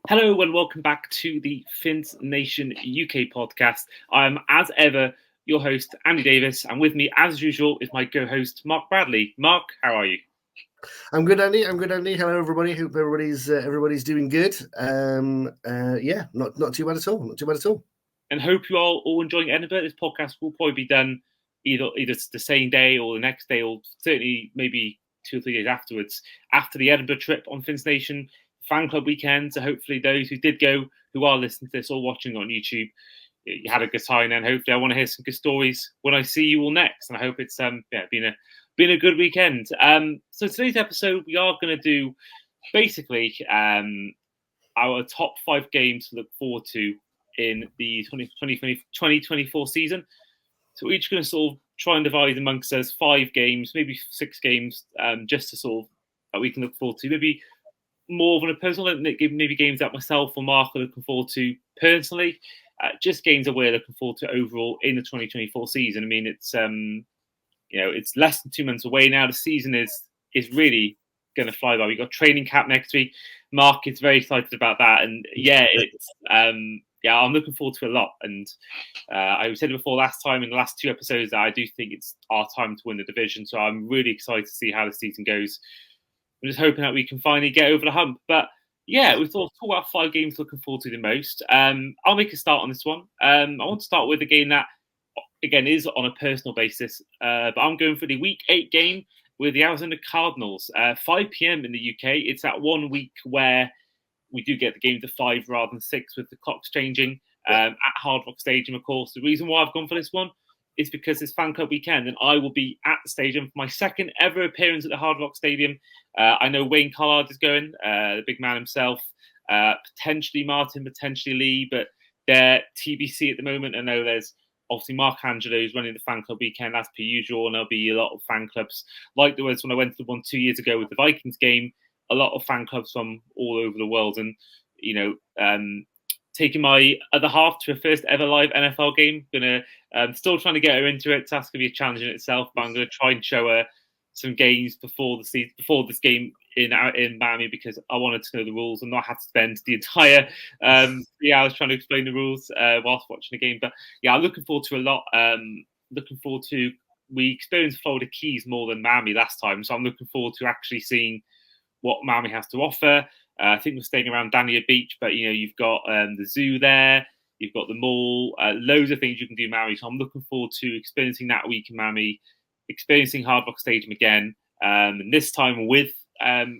Hello and welcome back to the Finns Nation UK podcast. I'm, as ever, your host, Andy Davies, and with me, as usual, is my co-host, Mark Bradley. Mark, how are you? I'm good, Andy. Hello, everybody. Hope everybody's doing good. Yeah, not too bad at all. Not too bad at all. And hope you all enjoying Edinburgh. This podcast will probably be done either the same day or the next day, or certainly maybe 2 or 3 days afterwards, after the Edinburgh trip on Finns Nation fan club weekend. So hopefully those who did go, who are listening to this or watching on YouTube, you had a good time. And hopefully I want to hear some good stories when I see you all next. And I hope it's been a good weekend. So today's episode, we are going to do basically our top 5 games to look forward to in the 2024 season. So we're each going to sort of try and divide amongst us 5 games, maybe 6 games, just to sort of that we can look forward to. Maybe more than a personal, maybe games that myself or Mark are looking forward to personally. Just games that we're looking forward to overall in the 2024 season. I mean, it's it's less than 2 months away now. The season is really going to fly by. We've got training camp next week. Mark is very excited about that, and I'm looking forward to a lot. And I said it before last time in the last 2 episodes that I do think it's our time to win the division. So I'm really excited to see how the season goes. I'm just hoping that we can finally get over the hump. But yeah, we thought talk about 5 games looking forward to the most. I'll make a start on this one. I want to start with a game that, again, is on a personal basis. But I'm going for the Week 8 game with the Arizona Cardinals. 5 p.m. in the UK. It's that 1 week where we do get the game to 5 rather than 6 with the clocks changing at Hard Rock Stadium, of course. The reason why I've gone for this one is because it's fan club weekend and I will be at the stadium for my second ever appearance at the Hard Rock Stadium. I know Wayne Collard is going, the big man himself, potentially Martin, potentially Lee, but they're TBC at the moment. I know there's obviously Mark Angelo who's running the fan club weekend as per usual, and there'll be a lot of fan clubs like there was when I went to the one 2 years ago with the Vikings game. A lot of fan clubs from all over the world, and taking my other half to a first ever live NFL game. Still trying to get her into it. So that's going to be a challenge in itself, but I'm going to try and show her some games before this game in Miami, because I wanted to know the rules and not have to spend the entire 3 hours trying to explain the rules whilst watching the game. But yeah, I'm looking forward to a lot. We experienced Florida Keys more than Miami last time, so I'm looking forward to actually seeing what Miami has to offer. I think we're staying around Dania Beach, but you've got the zoo there, you've got the mall, loads of things you can do in Miami. So I'm looking forward to experiencing that week in Miami, experiencing Hard Rock Stadium again, and this time with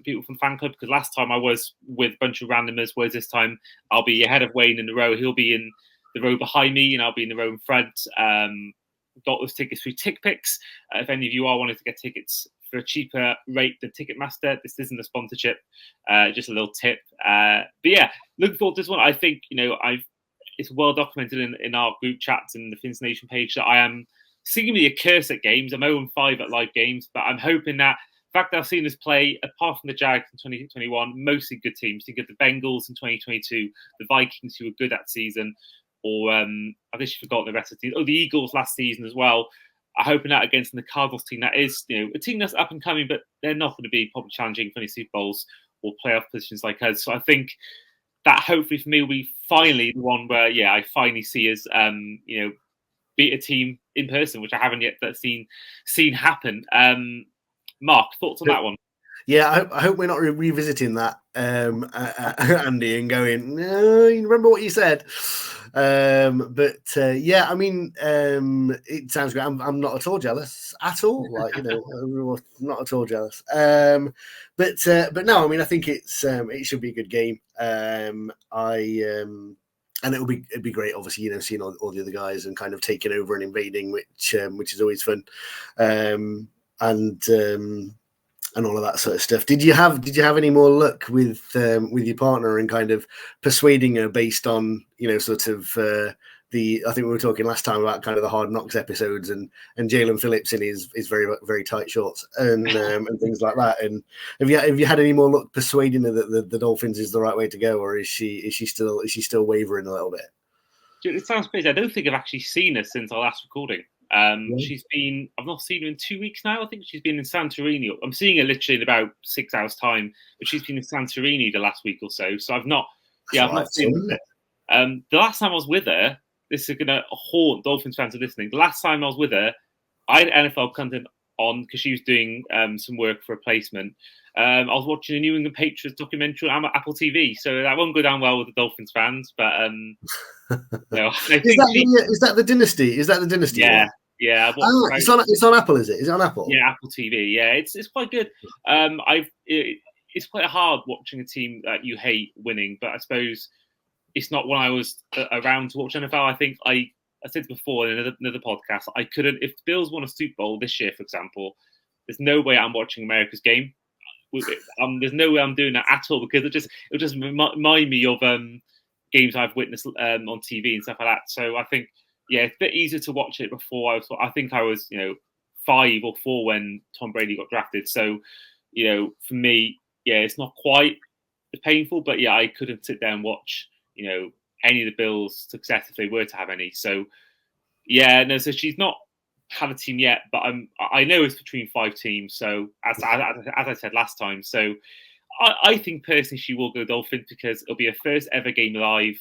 people from fan club, because last time I was with a bunch of randomers, whereas this time I'll be ahead of Wayne in the row. He'll be in the row behind me, and I'll be in the row in front. Got those tickets through TickPix. If any of you are wanting to get tickets for a cheaper rate than Ticketmaster, this isn't a sponsorship, just a little tip. But yeah, looking forward to this one. I think it's well documented in our group chats and the Finns Nation page that I am seemingly a curse at games. I'm 0-5 at live games, but I'm hoping that the fact that I've seen us play, apart from the Jags in 2021, mostly good teams. Think of the Bengals in 2022, the Vikings who were good that season, or I guess you've forgotten the rest of the team. Oh, the Eagles last season as well. I'm hoping that against the Cardinals team, that is a team that's up and coming, but they're not going to be probably challenging for any Super Bowls or playoff positions like us. So I think that hopefully for me will be finally the one where I finally see us beat a team in person, which I haven't yet seen happen. Mark, thoughts on that one? Yeah, I hope we're not revisiting that, Andy, and going, no, you remember what you said. Yeah, I mean, it sounds great. I'm not at all jealous at all. Not at all jealous. But no, I mean, I think it should be a good game. And it'd be great, obviously, seeing all the other guys and kind of taking over and invading, which is always fun. And all of that sort of stuff. Did you have any more luck with your partner and kind of persuading her based on sort of I think we were talking last time about kind of the Hard Knocks episodes and Jalen Phillips in his very, very tight shorts and things like that. And have you had any more luck persuading her that the Dolphins is the right way to go, or is she still wavering a little bit? It sounds crazy. I don't think I've actually seen her since our last recording. I've not seen her in 2 weeks now. I think she's been in Santorini. I'm seeing her literally in about 6 hours time, but she's been in Santorini the last week or so. So I've not Yeah, I've not seen it. The last time I was with her, this is going to haunt Dolphins fans who are listening. The last time I was with her, I had NFL content on because she was doing some work for a placement. I was watching a New England Patriots documentary on Apple TV, so that won't go down well with the Dolphins fans. But no, is that the Dynasty? Is that the Dynasty? Yeah, one? yeah. It's on Apple, is it? Is it on Apple? Yeah, Apple TV. Yeah, it's quite good. It's quite hard watching a team that you hate winning, but I suppose it's not when I was around to watch NFL. I think I said before in another podcast, I couldn't, if the Bills won a Super Bowl this year, for example, there's no way I'm watching America's game. There's no way I'm doing that at all, because it'll just remind me of games I've witnessed on TV and stuff like that. So I think, yeah, it's a bit easier to watch it before. I think I was, 5 or 4 when Tom Brady got drafted. So, for me, yeah, it's not quite as painful, but yeah, I couldn't sit there and watch, any of the Bills' success if they were to have any. So, yeah, no, so she's not had a team yet, but I know it's between 5 teams. So as I said last time, so I think personally she will go Dolphins because it'll be her first ever game live.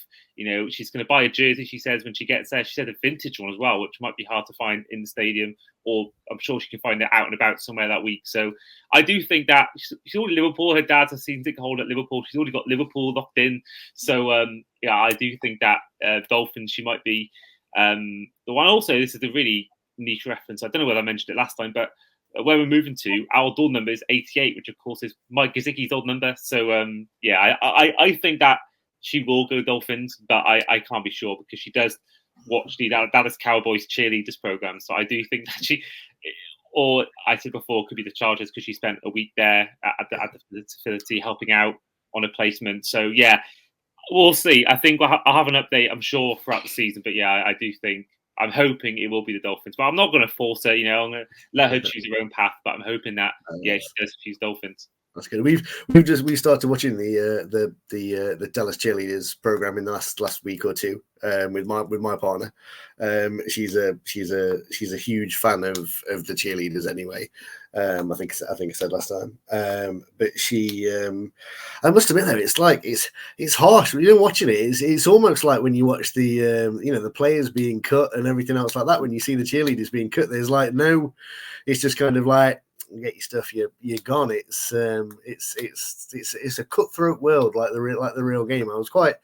She's going to buy a jersey, she says, when she gets there. She said a vintage one as well, which might be hard to find in the stadium, or I'm sure she can find it out and about somewhere that week. So I do think that she's already Liverpool. Her dad's a season ticket holder at Liverpool. She's already got Liverpool locked in. So, yeah, I do think that Dolphins, she might be the one. Also, this is a really niche reference. I don't know whether I mentioned it last time, but where we're moving to, our door number is 88, which of course is Mike Gesicki's old number. So yeah, I think that she will go Dolphins, but I can't be sure because she does watch the Dallas Cowboys cheerleaders program. So I do think that she, or I said before, could be the Chargers because she spent a week there at the facility helping out on a placement. So yeah, we'll see. I think I'll have an update, I'm sure, throughout the season. But yeah, I do think, I'm hoping it will be the Dolphins, but I'm not going to force her. I'm going to let her choose her own path. But I'm hoping that she does choose Dolphins. That's good. We started watching the Dallas cheerleaders program in the last week or two with my partner. She's a huge fan of the cheerleaders anyway. I think I said last time. But she, I must admit though, it's harsh when you're watching it. It's almost like when you watch the the players being cut and everything else like that. When you see the cheerleaders being cut, there's it's just kind of like, get your stuff, you're gone. It's a cutthroat world, like the real game. I was quite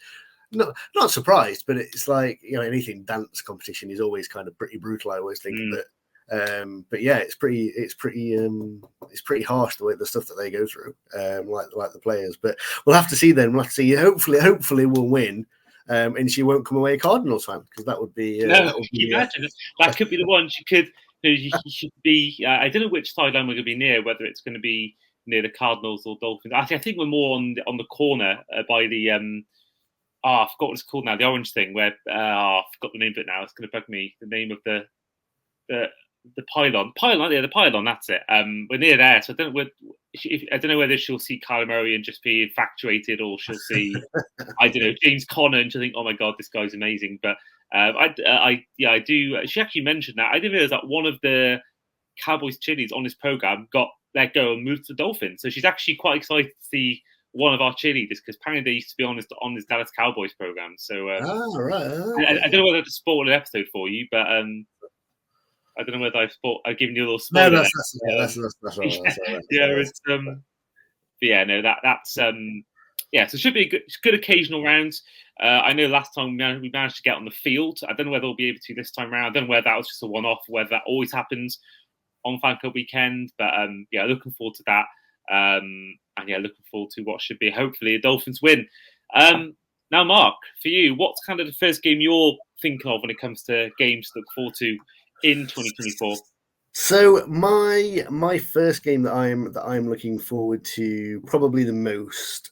not surprised, but it's like, anything dance competition is always kind of pretty brutal. I always think, but yeah, it's pretty harsh the stuff that they go through, like the players. But we'll have to see then. We'll have to see. Hopefully we'll win. And she won't come away a Cardinals fan, because that would be. Imagine that could be the one. She could. You should be. I don't know which sideline we're going to be near. Whether it's going to be near the Cardinals or Dolphins. I think we're more on the corner by the. I forgot what it's called now. The orange thing. Where I forgot the name of it now. It's going to bug me. The name of the pylon. Yeah, the pylon. That's it. We're near there, so I don't know whether she'll see Kyler Murray and just be infatuated, or she'll see I don't know, James Conner and she'll think, oh my god, this guy's amazing. But I do. She actually mentioned that. I didn't realize that one of the Cowboys cheerleaders on this program got let go and moved to the Dolphins. So she's actually quite excited to see one of our cheerleaders, because apparently they used to be on this Dallas Cowboys program. So right. I don't know whether to spoil an episode for you, but I don't know whether I've given you a little spoiler. No, that's right. Yeah, it's but yeah, no, that's yeah. So it should be a good occasional rounds. I know last time we managed to get on the field. I don't know whether we'll be able to this time around. I don't know whether that was just a one-off, whether that always happens on Fan Club weekend. But yeah, looking forward to that. And yeah, looking forward to what should be hopefully a Dolphins win. Now, Mark, for you, what's kind of the first game you're thinking of when it comes to games to look forward to in 2024? So my first game that I'm looking forward to probably the most,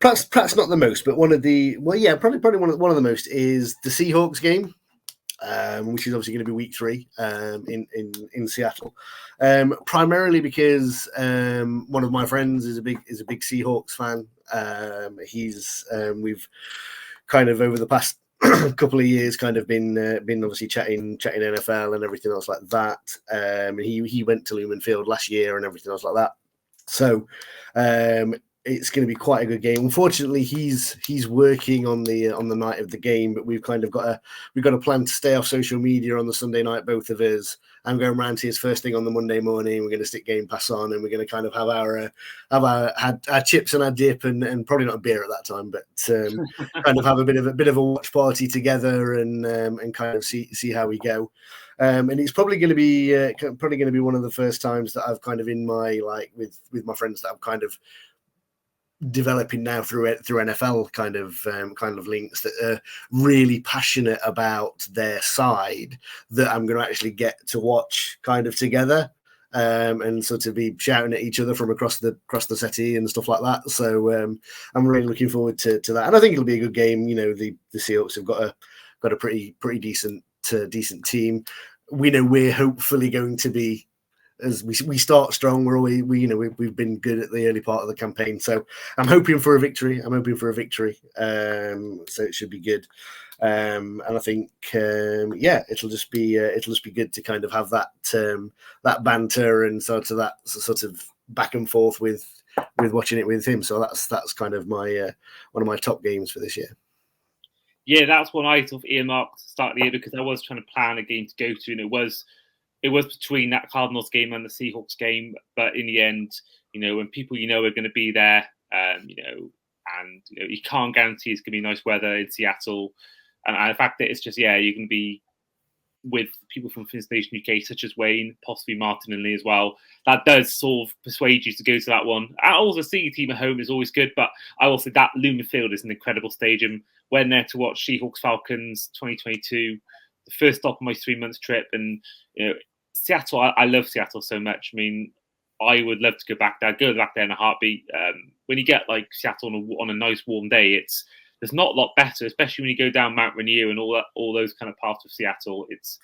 perhaps not the most, but probably one of the most is the Seahawks game, which is obviously going to be week 3 in Seattle, primarily because one of my friends is a big Seahawks fan. We've kind of over the past couple of years kind of been obviously chatting NFL and everything else like that. And he went to Lumen Field last year and everything else like that. So it's going to be quite a good game. Unfortunately, he's working on the night of the game, but we've kind of got a plan to stay off social media on the Sunday night, both of us. I'm going round to his first thing on the Monday morning. We're going to stick Game Pass on, and we're going to kind of have our chips and our dip, and probably not a beer at that time, but kind of have a bit of a watch party together, and kind of see how we go. And it's probably going to be one of the first times that I've kind of in my with my friends that I've kind of developing now through NFL kind of links that are really passionate about their side, that I'm going to actually get to watch kind of together, and sort of be shouting at each other from across the settee and stuff like that. So I'm really looking forward to that, and I think it'll be a good game. The Seahawks have got a pretty decent team. We know we're hopefully going to be, as we start strong. We've been good at the early part of the campaign, so I'm hoping for a victory. So it should be good, and I think it'll just be good to kind of have that banter and sort of back and forth with watching it with him. So that's kind of my one of my top games for this year. Yeah, that's one I sort of earmarked to start the year, because I was trying to plan a game to go to, and it was between that Cardinals game and the Seahawks game. But in the end, when people are going to be there, and you can't guarantee it's going to be nice weather in Seattle, and the fact that it's just you're going to be with people from Finns Nation UK, such as Wayne, possibly Martin and Lee as well. That does sort of persuade you to go to that one. I also see your team at home is always good, but I also that Lumen Field is an incredible stadium. Went there to watch Seahawks Falcons 2022, the first stop on my 3-month trip, and Seattle. I love Seattle so much. I mean, I would love to go back there. I'd go back there in a heartbeat. When you get like Seattle on a nice warm day, there's not a lot better, especially when you go down Mount Rainier and all those kind of parts of Seattle. It's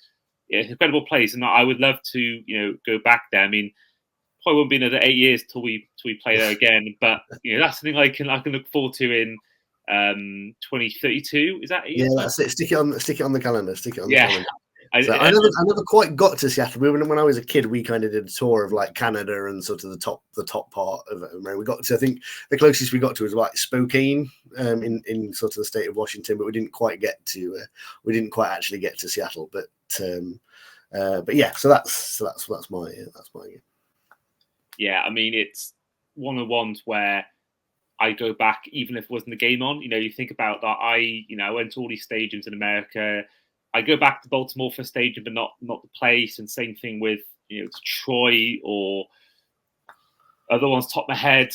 an incredible place, and I would love to go back there. I mean, probably won't be another 8 years till we play there again, but that's something I can look forward to in 2032. Is that 8 years? Yeah, that's it. Stick it on the calendar. Stick it on the calendar. I never quite got to Seattle. When I was a kid, we kind of did a tour of like Canada and sort of the top part of it. We got to, I think the closest we got to was like Spokane, in sort of the state of Washington, but we didn't quite actually get to Seattle. But yeah, so that's my yeah. I mean, it's one of the ones where I go back even if it wasn't the game on. You think about that. I went to all these stadiums in America. I go back to Baltimore for a stadium, but not the place. And same thing with Detroit or other ones. Top of my head,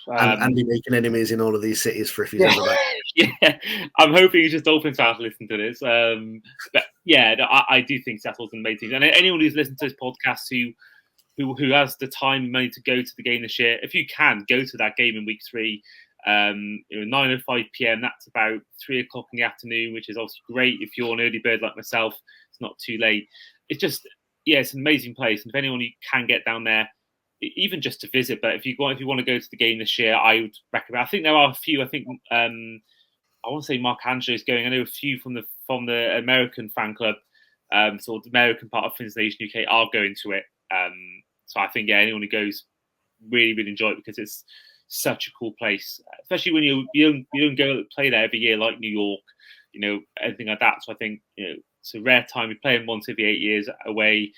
Andy making enemies in all of these cities for if he's ever back. Yeah, I'm hoping he's just open to listen to this. But yeah, I do think Seattle's an amazing. And anyone who's listened to this podcast who has the time and money to go to the game this year, if you can go to that game in week 3. 9:05 p.m. That's about 3 o'clock in the afternoon, which is also great if you're an early bird like myself. It's not too late. It's just it's an amazing place, and if anyone who can get down there, even just to visit. But if you want to go to the game this year, I would recommend. I think there are a few. I think I want to say Mark Angelo is going. I know a few from the American fan club, so the American part of Finns Nation UK are going to it. So I think anyone who goes really enjoy it, because it's such a cool place, especially when you don't go play there every year like New York, anything like that. So I think it's a rare time. We play them once every 8 years away,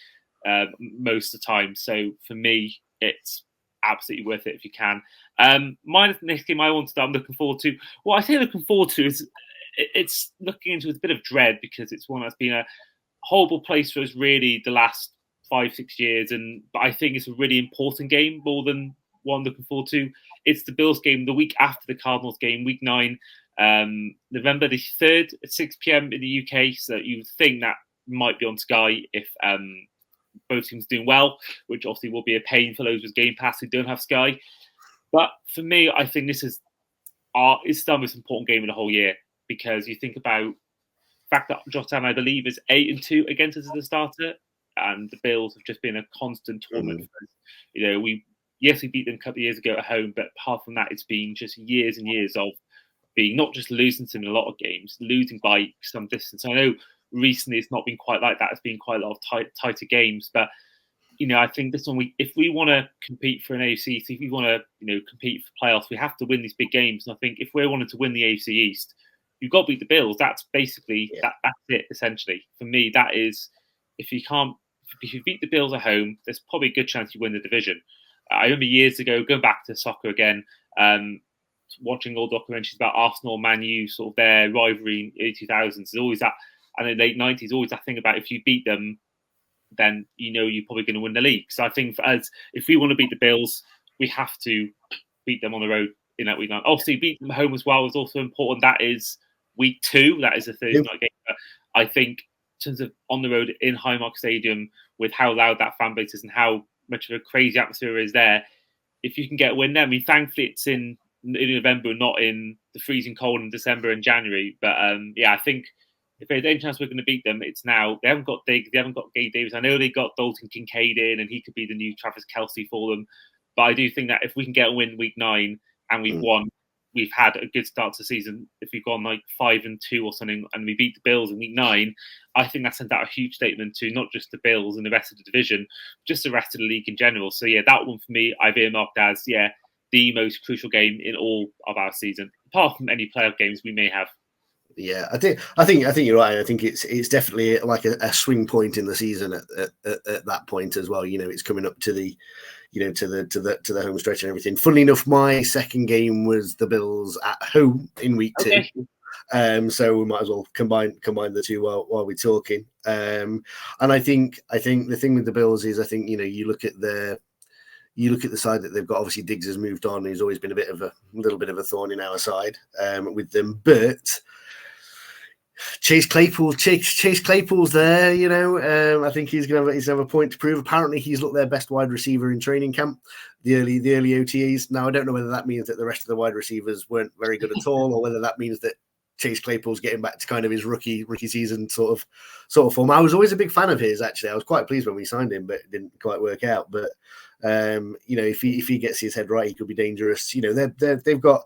most of the time. So for me, it's absolutely worth it if you can. My next game I'm looking forward to. What I say looking forward to is it's looking into a bit of dread, because it's one that's been a horrible place for us really the last 5-6 years, but I think it's a really important game more than one I'm looking forward to. It's the Bills game the week after the Cardinals game, week 9, November the 3rd at 6 p.m. in the UK. So you would think that might be on Sky if both teams are doing well, which obviously will be a pain for those with Game Pass who don't have Sky. But for me, I think this is it's the most important game of the whole year, because you think about the fact that Josh Allen, I believe, is 8-2 against us as a starter, and the Bills have just been a constant torment for us. We beat them a couple of years ago at home, but apart from that, it's been just years and years of being not just losing to them in a lot of games, losing by some distance. I know recently it's not been quite like that. It's been quite a lot of tighter games, but I think this one, if we want to compete for an AFC East, if we want to, compete for playoffs, we have to win these big games. And I think if we're wanting to win the AFC East, you've got to beat the Bills. That's basically that's it. Essentially, for me, that is if you beat the Bills at home, there's probably a good chance you win the division. I remember years ago going back to soccer again, watching all documentaries about Arsenal, Man U, sort of their rivalry in the 2000s. There's always that, and in the late 90s, always that thing about if you beat them, then you're probably going to win the league. So I think for us, if we want to beat the Bills, we have to beat them on the road in that week 9. Obviously, beat them at home as well is also important. That is week 2. That is a Thursday night game. But I think in terms of on the road in Highmark Stadium, with how loud that fan base is and how much of a crazy atmosphere is there, if you can get a win there, I mean, thankfully it's in November, not in the freezing cold in December and January. But I think if there's any chance we're going to beat them, it's now. They haven't got Diggs, they haven't got Gabe Davis. I know they got Dalton Kincaid in, and he could be the new Travis Kelce for them. But I do think that if we can get a win week 9 and we've won, we've had a good start to the season. If we've gone like 5-2 or something, and we beat the Bills in week 9, I think that sends out a huge statement to not just the Bills and the rest of the division, just the rest of the league in general. So that one for me, I've earmarked as the most crucial game in all of our season, apart from any playoff games we may have. Yeah, I think you're right. I think it's definitely like a swing point in the season at that point as well. It's coming up to the to the home stretch and everything. Funnily enough, my second game was the Bills at home in week 2. So we might as well combine the two while we're talking. And I think the thing with the Bills is, I think you look at the side that they've got. Obviously, Diggs has moved on. He's always been a little bit of a thorn in our side with them, but Chase Claypool's there, I think he's going to have a point to prove. Apparently, he's looked their best wide receiver in training camp, the early OTAs. Now, I don't know whether that means that the rest of the wide receivers weren't very good at all, or whether that means that Chase Claypool's getting back to kind of his rookie season sort of form. I was always a big fan of his, actually. I was quite pleased when we signed him, but it didn't quite work out. But if he gets his head right, he could be dangerous. They've got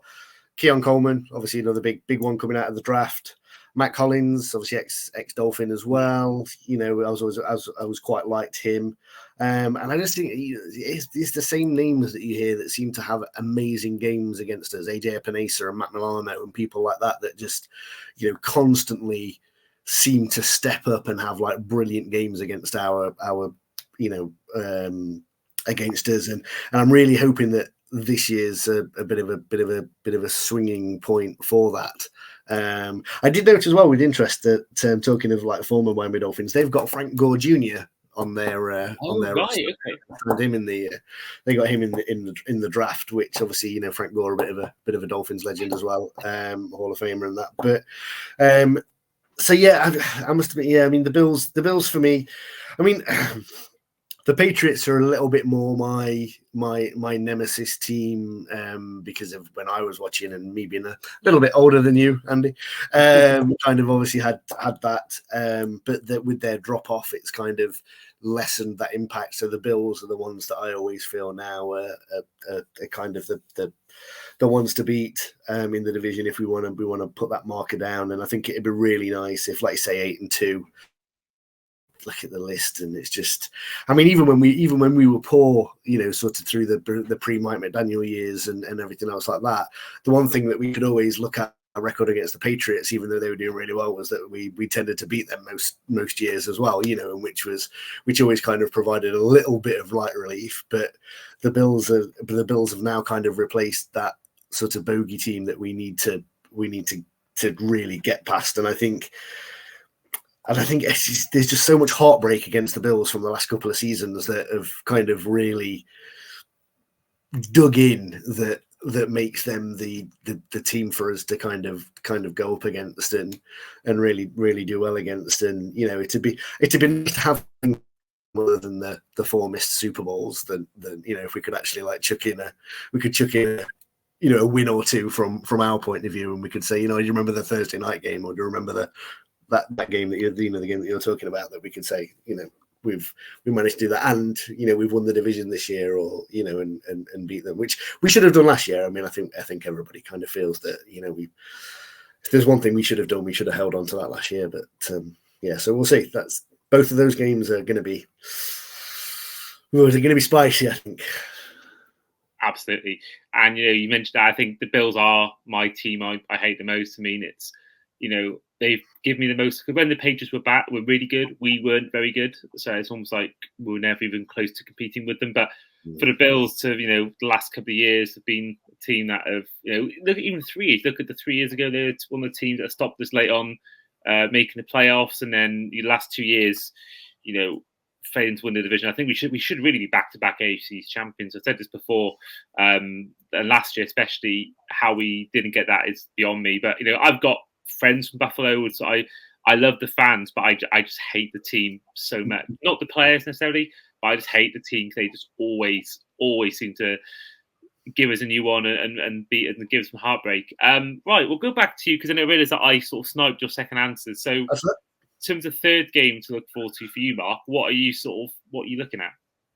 Keon Coleman, obviously another big one coming out of the draft. Matt Collins, obviously ex Dolphin as well. I was quite liked him, and I just think it's the same names that you hear that seem to have amazing games against us. AJ Epinesa and Matt Milano and people like that just constantly seem to step up and have like brilliant games against our against us, and I'm really hoping that this year's a bit of a swinging point for that. I did note as well with interest that talking of like former Miami Dolphins, they've got Frank Gore Jr. on their roster. Okay. They got him in the draft, which obviously Frank Gore a bit of a Dolphins legend as well, Hall of Famer and that. But I must admit, I mean the Bills for me, I mean. The Patriots are a little bit more my nemesis team because of when I was watching, and me being a little bit older than you, Andy, kind of obviously had that. But that with their drop off, it's kind of lessened that impact. So the Bills are the ones that I always feel now are kind of the ones to beat in the division if we want to put that marker down. And I think it'd be really nice if, like, say, 8-2. Look at the list, and it's just, I mean, even when we were poor, sort of through the pre-Mike McDaniel years and everything else like that, the one thing that we could always look at a record against the Patriots, even though they were doing really well, was that we tended to beat them most years as well, and which always kind of provided a little bit of light relief. But the Bills have now kind of replaced that sort of bogey team that we need to really get past, and I think there's just so much heartbreak against the Bills from the last couple of seasons that have kind of really dug in that makes them the team for us to kind of go up against and really do well against. And it'd be nice to have other than the 4 missed Super Bowls than if we could actually like chuck in a win or 2 from our point of view, and we could say, do you remember the Thursday night game, or do you remember that game that the game that you're talking about, that we could say, we managed to do that, and we've won the division this year, or and beat them, which we should have done last year. I mean, I think everybody kind of feels that if there's one thing we should have done, we should have held on to that last year. But so we'll see. That's both of those games are going to be Well, is it going to be spicy? I think. Absolutely. And you mentioned that. I think the Bills are my team. I hate the most. I mean, it's they've given me the most. Because when the Patriots were back, were really good. We weren't very good, so it's almost like we were never even close to competing with them. But for the Bills to the last couple of years have been a team that have look at even 3 years. Look at the 3 years ago, they're one of the teams that stopped us late on making the playoffs, and then the last 2 years, failing to win the division. I think we should really be back-to-back AFC champions. I said this before, and last year especially, how we didn't get that is beyond me. But I've got friends from Buffalo, so I love the fans, but I just hate the team so much. Not the players necessarily, but I just hate the team because they just always seem to give us a new one and beat us and give us some heartbreak. Right, we'll go back to you because I realised that I sort of sniped your second answer. So, in terms of third game to look forward to for you, Mark, what are you looking at?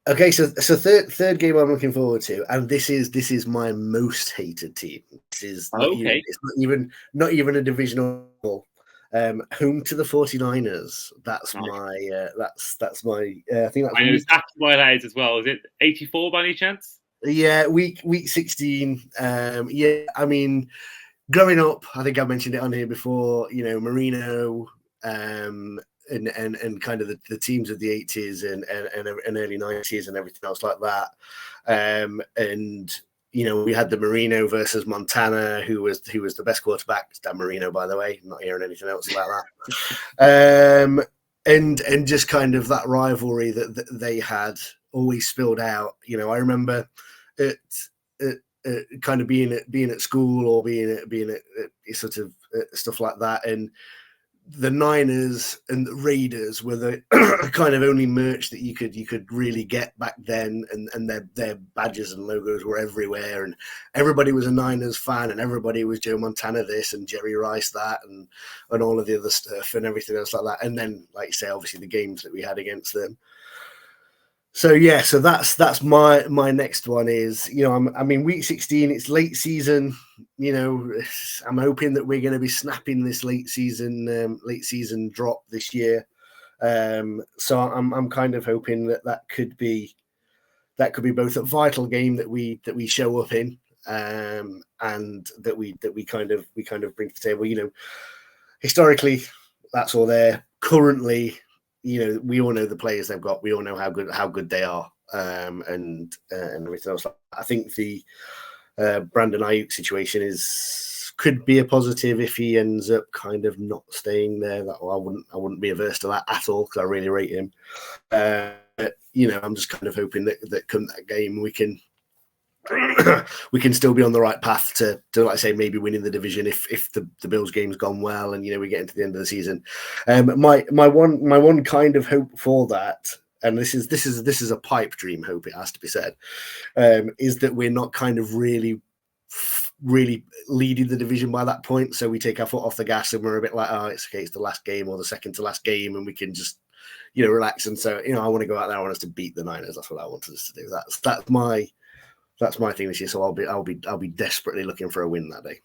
Okay, so third game I'm looking forward to, and this is my most hated team. This is not even a divisional. Home to the 49ers. That's nice. That's my. I think that's. I know exactly why that is as well. Is it 84 by any chance? Yeah, week 16. Yeah, I mean, growing up, I think I mentioned it on here before. Marino, and kind of the teams of the 80s and early 90s and everything else like that. And we had the Marino versus Montana, who was the best quarterback. It's Dan Marino, by the way. I'm not hearing anything else about that. And just kind of that rivalry that they had always spilled out. I remember kind of being at school or being at sort of stuff like that, and the Niners and the Raiders were the kind of only merch that you could really get back then, and their badges and logos were everywhere, and everybody was a Niners fan, and everybody was Joe Montana this and Jerry Rice that, and all of the other stuff and everything else like that. And then, like you say, obviously the games that we had against them. So yeah, so that's my next one is, week 16, it's late season, I'm hoping that we're going to be snapping this late season drop this year. So I'm kind of hoping that could be both a vital game that we show up in, and that we kind of bring to the table. Historically, that's all there. Currently, we all know the players they've got. We all know how good they are, and everything else. I think the Brandon Ayuk situation could be a positive if he ends up kind of not staying there. I wouldn't be averse to that at all because I really rate him. I'm just kind of hoping that come that game we can still be on the right path to like I say, maybe winning the division if the Bills game's gone well and we get into the end of the season. My one kind of hope for that, and this is a pipe dream hope, it has to be said, is that we're not kind of really leading the division by that point, so we take our foot off the gas and we're a bit like, oh, it's okay, it's the last game or the second to last game, and we can just relax. And so I want to go out there, I want us to beat the Niners. That's what I wanted us to do. That's my thing this year. So I'll be desperately looking for a win that day.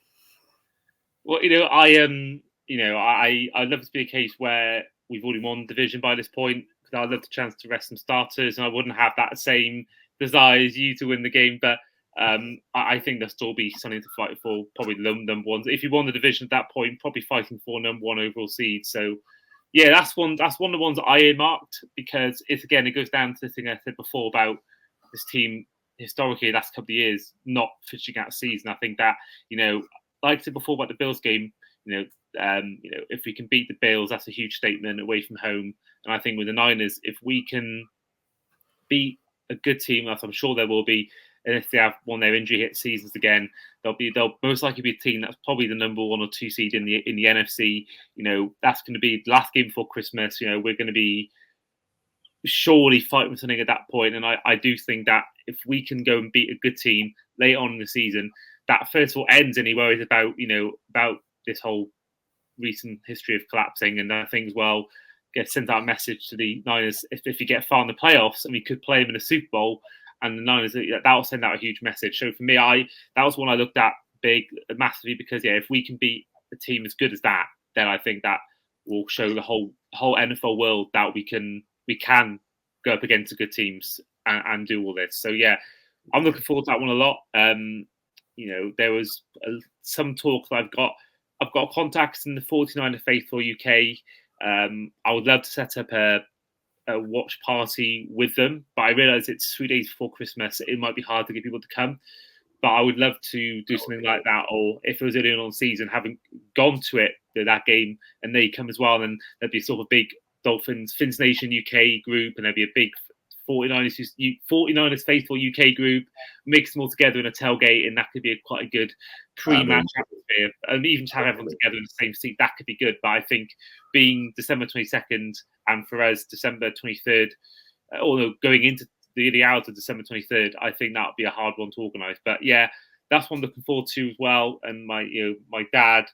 Well, I'd love to be a case where we've already won the division by this point, because I'd love the chance to rest some starters, and I wouldn't have that same desire as you to win the game. But I think there'll still be something to fight for. Probably the number ones. If you won the division at that point, probably fighting for number one overall seed. So yeah, that's one of the ones that I earmarked, because it goes down to the thing I said before about this team historically the last couple of years not finishing out a season. I think that, like I said before about the Bills game, if we can beat the Bills, that's a huge statement away from home. And I think with the Niners, if we can beat a good team, as I'm sure there will be, and if they have one of their injury hit seasons again, they'll most likely be a team that's probably the number 1 or 2 seed in the NFC. That's going to be the last game before Christmas. We're going to be surely fighting for something at that point. And I do think that if we can go and beat a good team late on in the season, that first of all ends any worries about this whole recent history of collapsing. And I think as well, send out a message to the Niners if you get far in the playoffs and we could play them in a Super Bowl, and the Niners, that will send out a huge message. So for me, that was one I looked at massively, because if we can beat a team as good as that, then I think that will show the whole NFL world that we can go up against the good teams and do all this. So yeah, I'm looking forward to that one a lot. There was some talk that I've got contacts in the 49er faithful UK. I would love to set up a watch party with them, but I realise it's 3 days before Christmas. It might be hard to get people to come, but I would love to do something like that. Or if it was early on season, having gone to that game, and they come as well, and there'd be sort of a big Dolphins Fins Nation UK group, and there'd be a big 49ers faithful UK group, mix them all together in a tailgate, and that could be quite a good pre-match atmosphere. And even to have everyone together in the same seat, that could be good. But I think being December 22nd, and for us December 23rd, although going into the hours of December 23rd, I think that would be a hard one to organise. But yeah, that's one I'm looking forward to as well. And my dad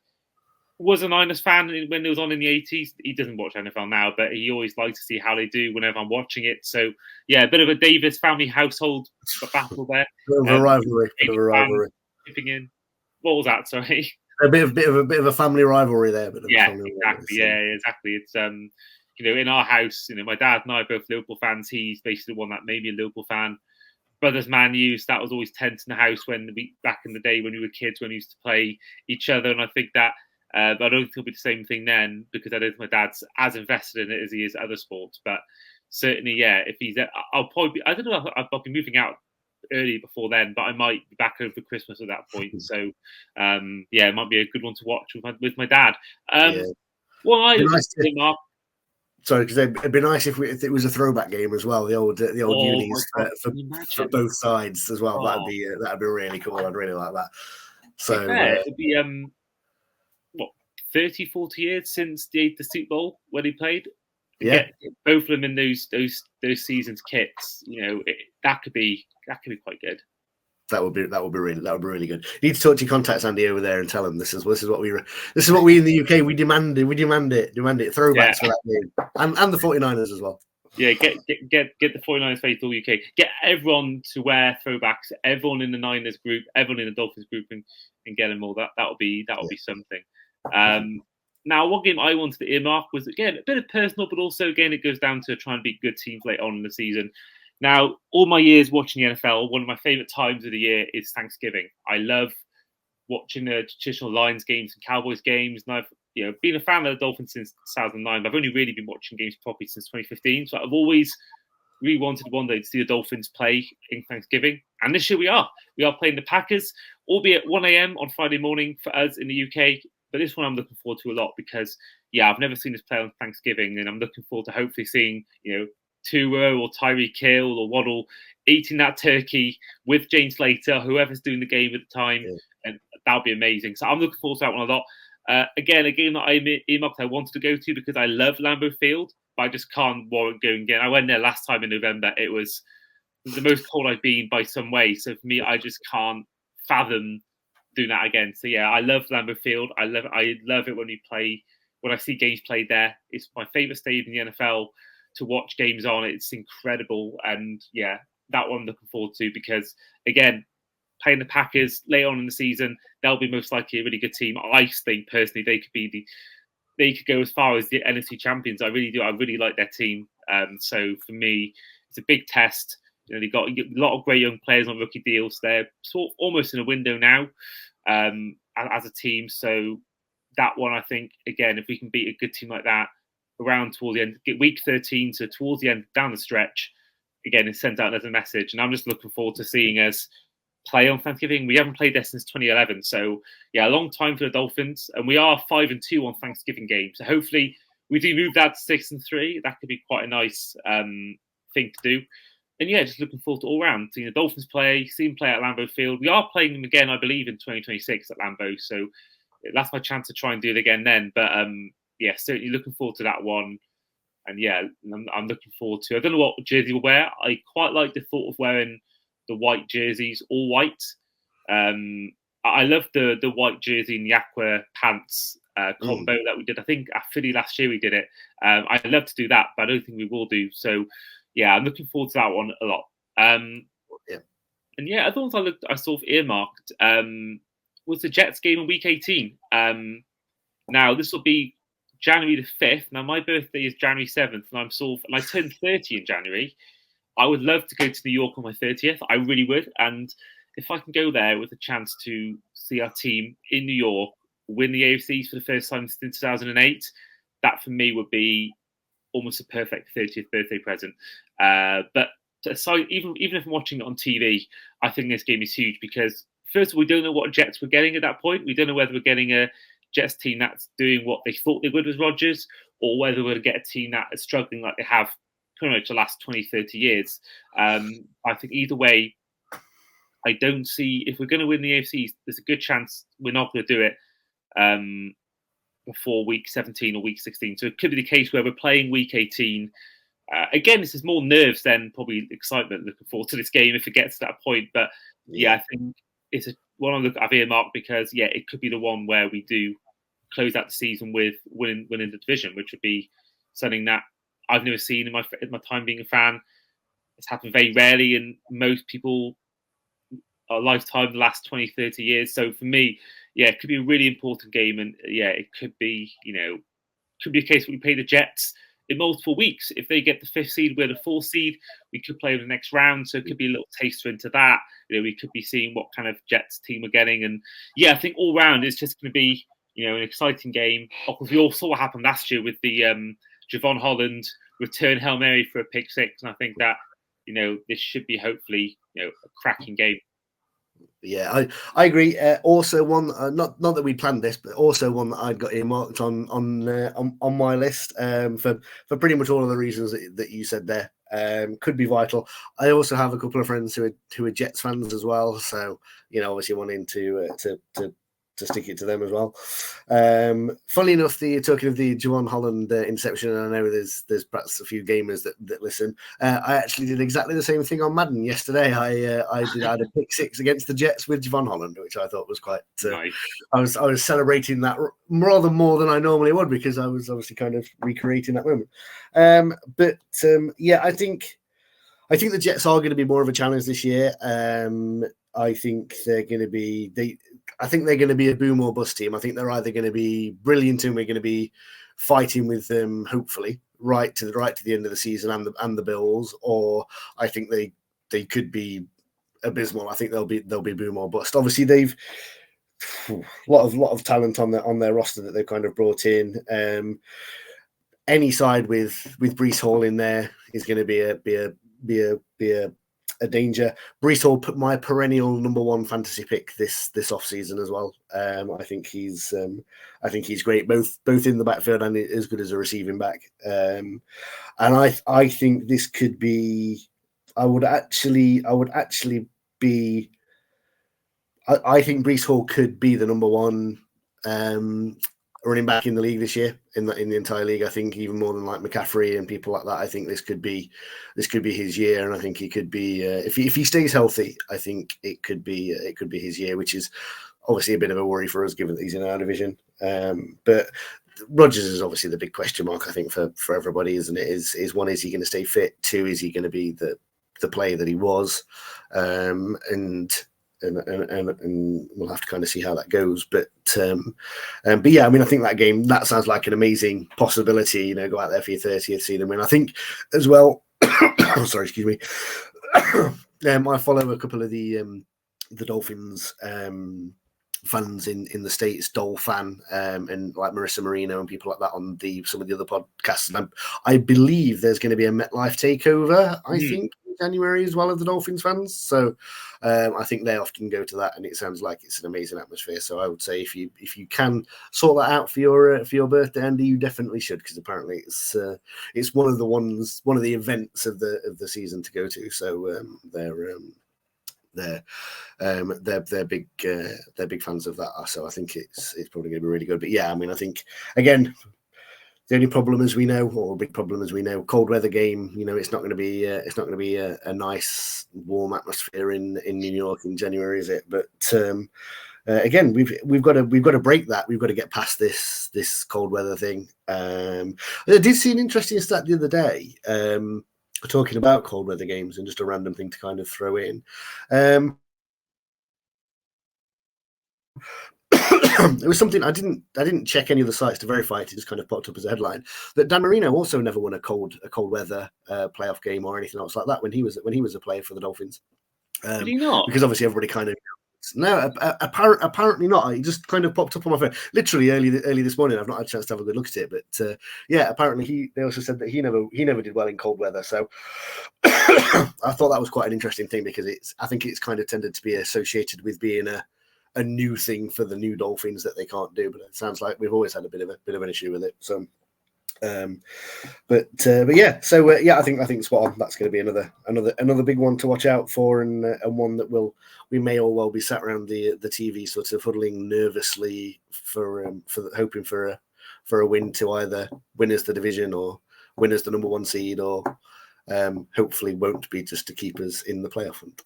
was a Niners fan when it was on in the 80s. He doesn't watch NFL now, but he always likes to see how they do whenever I'm watching it. So yeah, a bit of a Davis family household battle there. Bit of a rivalry. Chipping in. What was that? Sorry. A bit of a family rivalry there. Exactly. Yeah, exactly. It's in our house, my dad and I are both Liverpool fans. He's basically the one that made me a Liverpool fan. Brothers Man U, that was always tense in the house back in the day when we were kids, when we used to play each other. And I think that, but I don't think it'll be the same thing then, because I don't think my dad's as invested in it as he is other sports. But certainly, yeah, if he's, I'll probably I don't know, I'll be moving out early before then, but I might be back home for Christmas at that point. So, yeah, it might be a good one to watch with my dad. Mark. Sorry, because it'd be nice if it was a throwback game as well. The old unis for both sides as well. That'd be really cool. I'd really like that. So it'd be 30, 40 years since the Super Bowl when he played. Yeah, get both of them in those seasons kits. That could be quite good. That would be really good. You need to talk to your contacts, Andy, over there, and tell them this is what we in the UK we demand it. Throwbacks for that game, and the 49ers as well. Yeah, get the 49ers faithful UK. Get everyone to wear throwbacks. Everyone in the Niners group, everyone in the Dolphins group, and get them all. That would be something. Now, one game I wanted to earmark was, again, a bit of personal, but also, again, it goes down to trying to beat good teams later on in the season. Now, all my years watching the NFL, one of my favourite times of the year is Thanksgiving. I love watching the traditional Lions games and Cowboys games. And I've been a fan of the Dolphins since 2009, but I've only really been watching games properly since 2015. So I've always really wanted one day to see the Dolphins play in Thanksgiving. And this year we are. We are playing the Packers, albeit 1 a.m. on Friday morning for us in the UK. But this one I'm looking forward to a lot because, yeah, I've never seen us play on Thanksgiving. And I'm looking forward to hopefully seeing, Tua or Tyreek Hill or Waddle eating that turkey with James Slater, whoever's doing the game at the time, and that would be amazing. So I'm looking forward to that one a lot. Again, a game that I wanted to go to because I love Lambeau Field, but I just can't warrant going again. I went there last time in November. It was the most cold I've been by some way. So for me, I just can't fathom doing that again. So yeah, I love Lambeau Field. I love it when I see games played there. It's my favourite stadium in the NFL to watch games on. It's incredible. And yeah, that one I'm looking forward to because, again, playing the Packers later on in the season, they'll be most likely a really good team. I think personally they could go as far as the NFC champions. I really do. I really like their team. So for me, it's a big test. They've got a lot of great young players on rookie deals. They're sort of almost in a window now as a team. So that one, I think, again, if we can beat a good team like that around towards the end, get week 13, so towards the end, down the stretch, again, it sends out another message. And I'm just looking forward to seeing us play on Thanksgiving. We haven't played there since 2011. So, yeah, a long time for the Dolphins. And we are 5-2 on Thanksgiving games. So hopefully we do move that to 6-3. That could be quite a nice thing to do. And yeah, just looking forward to all round seeing the Dolphins play, seeing them play at Lambeau Field. We are playing them again, I believe, in 2026 at Lambeau. So that's my chance to try and do it again then. But yeah, certainly looking forward to that one. And yeah, I'm looking forward to. I don't know what jersey we'll wear. I quite like the thought of wearing the white jerseys, all white. I love the white jersey and the aqua pants combo that we did. I think at Philly last year we did it. I'd love to do that, but I don't think we will do. So yeah, I'm looking forward to that one a lot. Yeah. And yeah, other ones I sort of earmarked was the Jets game in week 18. Now this will be January the 5th. Now my birthday is January 7th, and I turned 30 in January. I would love to go to New York on my 30th. I really would. And if I can go there with a chance to see our team in New York win the AFCs for the first time since 2008, that for me would be almost a perfect 30th birthday present. But aside, even if I'm watching it on TV, I think this game is huge because first of all, we don't know what Jets we're getting at that point. We don't know whether we're getting a Jets team that's doing what they thought they would with Rodgers, or whether we're going to get a team that is struggling like they have pretty much the last 20, 30 years. I think either way, I don't see, if we're going to win the AFC, there's a good chance we're not going to do it before week 17 or week 16. So it could be the case where we're playing week 18. Again, this is more nerves than probably excitement looking forward to this game if it gets to that point. But I think it's one I've earmarked because, it could be the one where we do close out the season with winning the division, which would be something that I've never seen in my time being a fan. It's happened very rarely in most people a lifetime, the last 20, 30 years. So for me, it could be a really important game. And it could be, could be a case where we play the Jets in multiple weeks. If they get the 5th seed, we're the 4th seed, we could play the next round. So it could be a little taster into that. We could be seeing what kind of Jets team we're getting. And I think all round it's just going to be, an exciting game. We all saw what happened last year with the Javon Holland return Hail Mary for a pick six. And I think that, this should be hopefully, a cracking game. Yeah, I agree. Also, one not that we planned this, but also one that I'd got earmarked on my list for pretty much all of the reasons that you said there. Could be vital. I also have a couple of friends who are Jets fans as well, so obviously wanting to stick it to them as well. Funnily enough, talking of the Javon Holland interception, and I know there's perhaps a few gamers that listen. I actually did exactly the same thing on Madden yesterday. I had a pick six against the Jets with Javon Holland, which I thought was quite nice. I was celebrating that rather more than I normally would because I was obviously kind of recreating that moment. I think the Jets are going to be more of a challenge this year. I think they're going to be a boom or bust team. I think they're either going to be brilliant and we're going to be fighting with them, hopefully, right to the end of the season and the Bills, or I think they could be abysmal. I think they'll be boom or bust. Obviously, they've a lot of talent on their roster that they've kind of brought in. Any side with Breece Hall in there is going to be a danger. Breece Hall put my perennial number one fantasy pick this off season as well. I think he's great both in the backfield and as good as a receiving back. And I think this could be. I think Breece Hall could be the number one running back in the league this year, in the entire league. I think even more than like McCaffrey and people like that. I think this could be his year, and I think he could be if he stays healthy. I think it could be his year, which is obviously a bit of a worry for us given that he's in our division. But Rodgers is obviously the big question mark. I think for everybody, isn't it? Is one, is he going to stay fit? Two, is he going to be the player that he was? And we'll have to kind of see how that goes. But yeah, I mean, I think that game, that sounds like an amazing possibility. Go out there for your 30th, see them win. I think as well. Sorry, excuse me. I follow a couple of the Dolphins fans in the States, Dole fan, and like Marissa Marino and people like that on some of the other podcasts. And I believe there's going to be a MetLife takeover, I think, in January as well of the Dolphins fans. So I think they often go to that, and it sounds like it's an amazing atmosphere. So I would say if you can sort that out for your birthday, Andy, you definitely should, because apparently it's one of the events of the season to go to. So they're big fans of that, so I think it's probably going to be really good. But yeah, I mean, I think again, the only problem, as we know, or a big problem as we know, cold weather game. It's not going to be a nice warm atmosphere in New York in January, is it? But again, we've got to break that. We've got to get past this cold weather thing. I did see an interesting stat the other day. Talking about cold weather games, and just a random thing to kind of throw in. it was something I didn't check any of the sites to verify it. It just kind of popped up as a headline that Dan Marino also never won a cold weather playoff game or anything else like that when he was a player for the Dolphins. Did he not? Because obviously everybody kind of no, apparently not. It just kind of popped up on my phone literally early this morning. I've not had a chance to have a good look at it, but yeah, apparently they also said that he never did well in cold weather. So I thought that was quite an interesting thing because I think it's kind of tended to be associated with being a new thing for the new Dolphins that they can't do. But it sounds like we've always had a bit of an issue with it. So. But yeah, so yeah, I think spot on. That's going to be another big one to watch out for, and one that we may all well be sat around the TV, sort of huddling nervously for hoping for a win to either win as the division or win as the number one seed, or hopefully won't be just to keep us in the playoff hunt.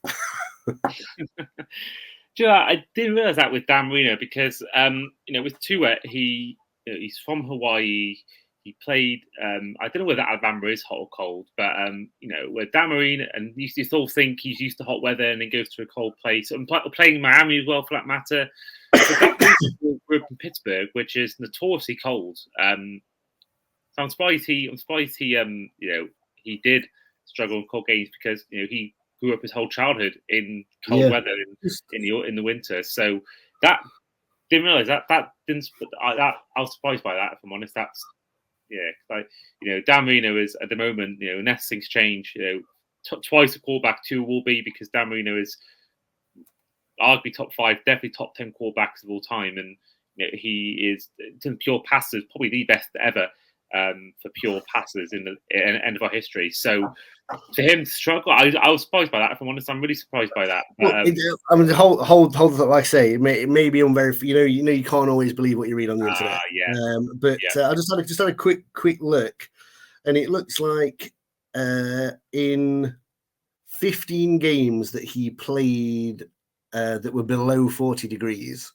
I didn't realize that with Dan Marino because with Tua, he's from Hawaii. He played. I don't know whether Alabama is hot or cold, but with Dan Marino, and you still think he's used to hot weather, and then goes to a cold place. And playing in Miami as well, for that matter. But that grew up in Pittsburgh, which is notoriously cold. So I'm surprised he he did struggle in cold games because he grew up his whole childhood in cold weather in the winter. So that didn't realize that didn't. I was surprised by that. If I'm honest, that's. Yeah, Dan Marino is at the moment, unless things change, twice a quarterback, Tua will be because Dan Marino is arguably top 5, definitely top 10 quarterbacks of all time, and he is in pure passers probably the best ever for pure passers in the end of our history. So for him to struggle, I was surprised by that. If I'm honest, I'm really surprised by that. I mean, hold like I say, it may be unverified. You can't always believe what you read on the internet. I just had a quick look, and it looks like in 15 games that he played that were below 40 degrees.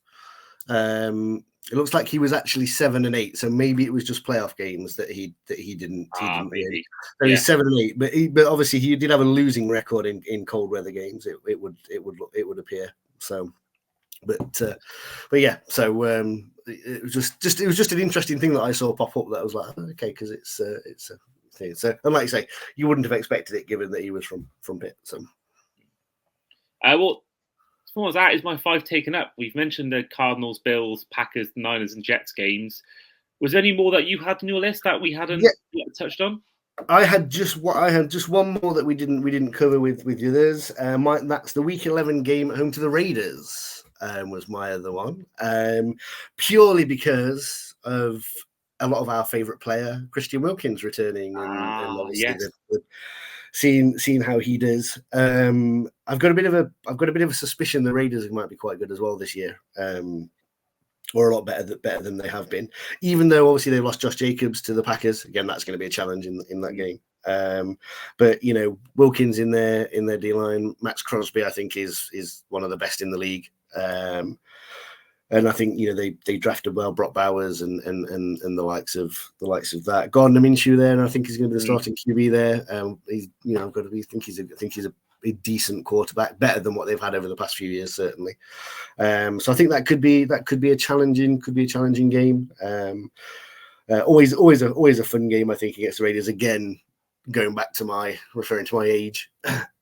It looks like he was actually 7-8, so maybe it was just playoff games that he didn't. Maybe. So he's 7-8, but obviously he did have a losing record in cold weather games. It would appear so. But yeah, so it was just an interesting thing that I saw pop up that I was like, okay, because it's a thing. So, and like you say, you wouldn't have expected it given that he was from Pitt. So, well. What was that? Is my 5 taken up? We've mentioned the Cardinals, Bills, Packers, Niners, and Jets games. Was there any more that you had on your list that we hadn't touched on? I had just one more that we didn't cover with the others. That's the Week 11 game at home to the Raiders. Was my other one, purely because of a lot of our favourite player, Christian Wilkins, returning, and obviously seeing how he does. I've got a bit of a suspicion the Raiders might be quite good as well this year, or a lot better than they have been. Even though obviously they lost Josh Jacobs to the Packers, again that's going to be a challenge in that game. But Wilkins in their D line, Max Crosby I think is one of the best in the league. And I think they drafted well Brock Bowers and the likes of that. Gardner Minshew there, and I think he's going to be the starting QB there. I think he's a decent quarterback, better than what they've had over the past few years, certainly. So I think that could be a challenging game. Always a fun game, I think, against the Raiders. Again, going back to referring to my age,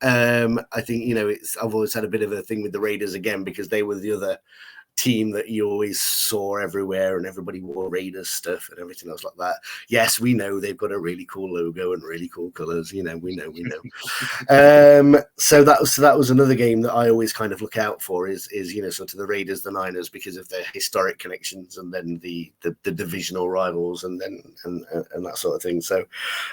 I think I've always had a bit of a thing with the Raiders again because they were the other team that you always saw everywhere and everybody wore Raiders stuff and everything else like that. Yes, we know they've got a really cool logo and really cool colors. We know. So that was another game that I always kind of look out for is sort of the Raiders, the Niners, because of their historic connections and then the divisional rivals and that sort of thing. So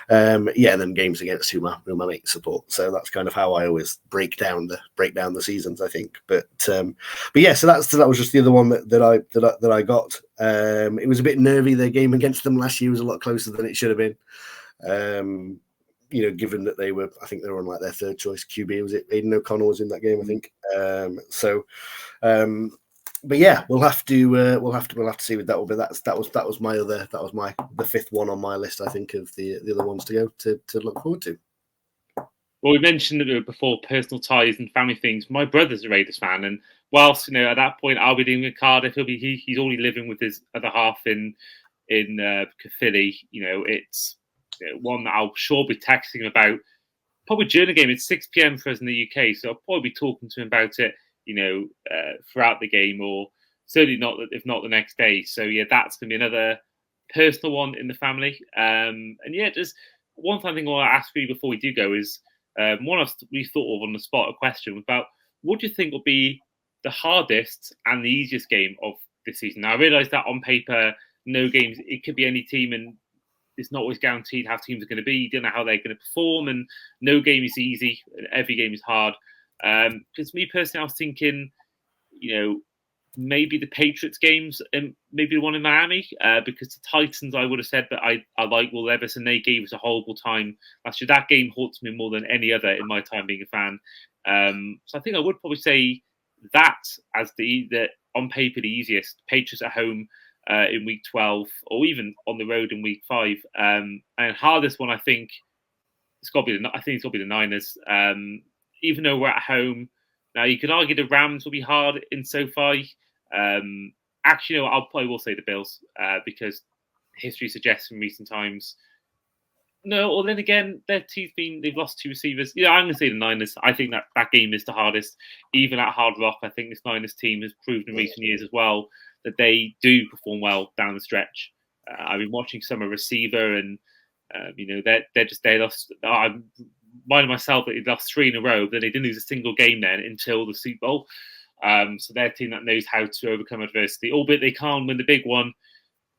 and then games against who my mates support. So that's kind of how I always break down the seasons, I think. But yeah, so that was just the other one that I got. It was a bit nervy. Their game against them last year was a lot closer than it should have been. Given that I think they were on like their third choice QB. Was it Aiden O'Connell was in that game? I think. But yeah, we'll have to see with that one. But that was the fifth one on my list. I think of the other ones to go to look forward to. Well, we mentioned before personal ties and family things. My brother's a Raiders fan, and whilst at that point I'll be living in Cardiff, he's already living with his other half in Caerphilly. It's one that I'll sure be texting him about. Probably during the game. It's 6 p.m. for us in the UK, so I'll probably be talking to him about it, throughout the game, or certainly not if not the next day. So yeah, that's gonna be another personal one in the family. And yeah, there's one thing I want to ask you before we do go is one we thought of on the spot a question about what do you think will be the hardest and the easiest game of this season? Now I realise that on paper, no games it could be any team and it's not always guaranteed how teams are going to be. You don't know how they're going to perform, and no game is easy. Every game is hard. Because me personally, I was thinking, maybe the Patriots games and maybe the one in Miami, because the Titans, I would have said that I like Will Levis, and they gave us a horrible time last year. That game haunts me more than any other in my time being a fan. So I think I would probably say that as the on paper the easiest. Patriots at home. In week 12, or even on the road in week 5, and hardest one I think it's got to be the Niners. Even though we're at home, now you could argue the Rams will be hard in SoFi. Actually, I probably will say the Bills because history suggests in recent times. No, or then again, they've lost 2 receivers. I'm going to say the Niners. I think that game is the hardest, even at Hard Rock. I think this Niners team has proved in recent years as well that they do perform well down the stretch. I've been watching some receiver, and they lost. I'm reminding myself that they lost 3 in a row, but they didn't lose a single game then until the Super Bowl. So they're a team that knows how to overcome adversity, albeit they can't win the big one.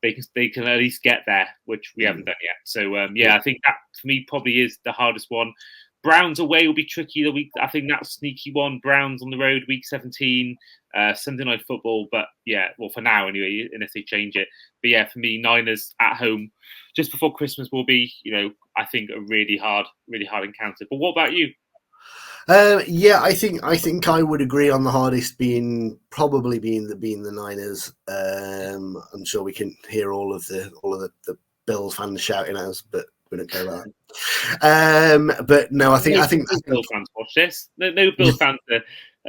They can at least get there, which we haven't done yet. So I think that for me probably is the hardest one. Browns away will be tricky the week. I think that's a sneaky one. Browns on the road, week 17, Sunday night football. But yeah, well for now anyway, unless they change it. But yeah, for me, Niners at home just before Christmas will be, I think a really hard encounter. But what about you? I think I would agree on the hardest probably being the Niners. I'm sure we can hear all of the Bills fans shouting at us, but we don't care about that. But no, I think Bills fans watch this. No Bills fans are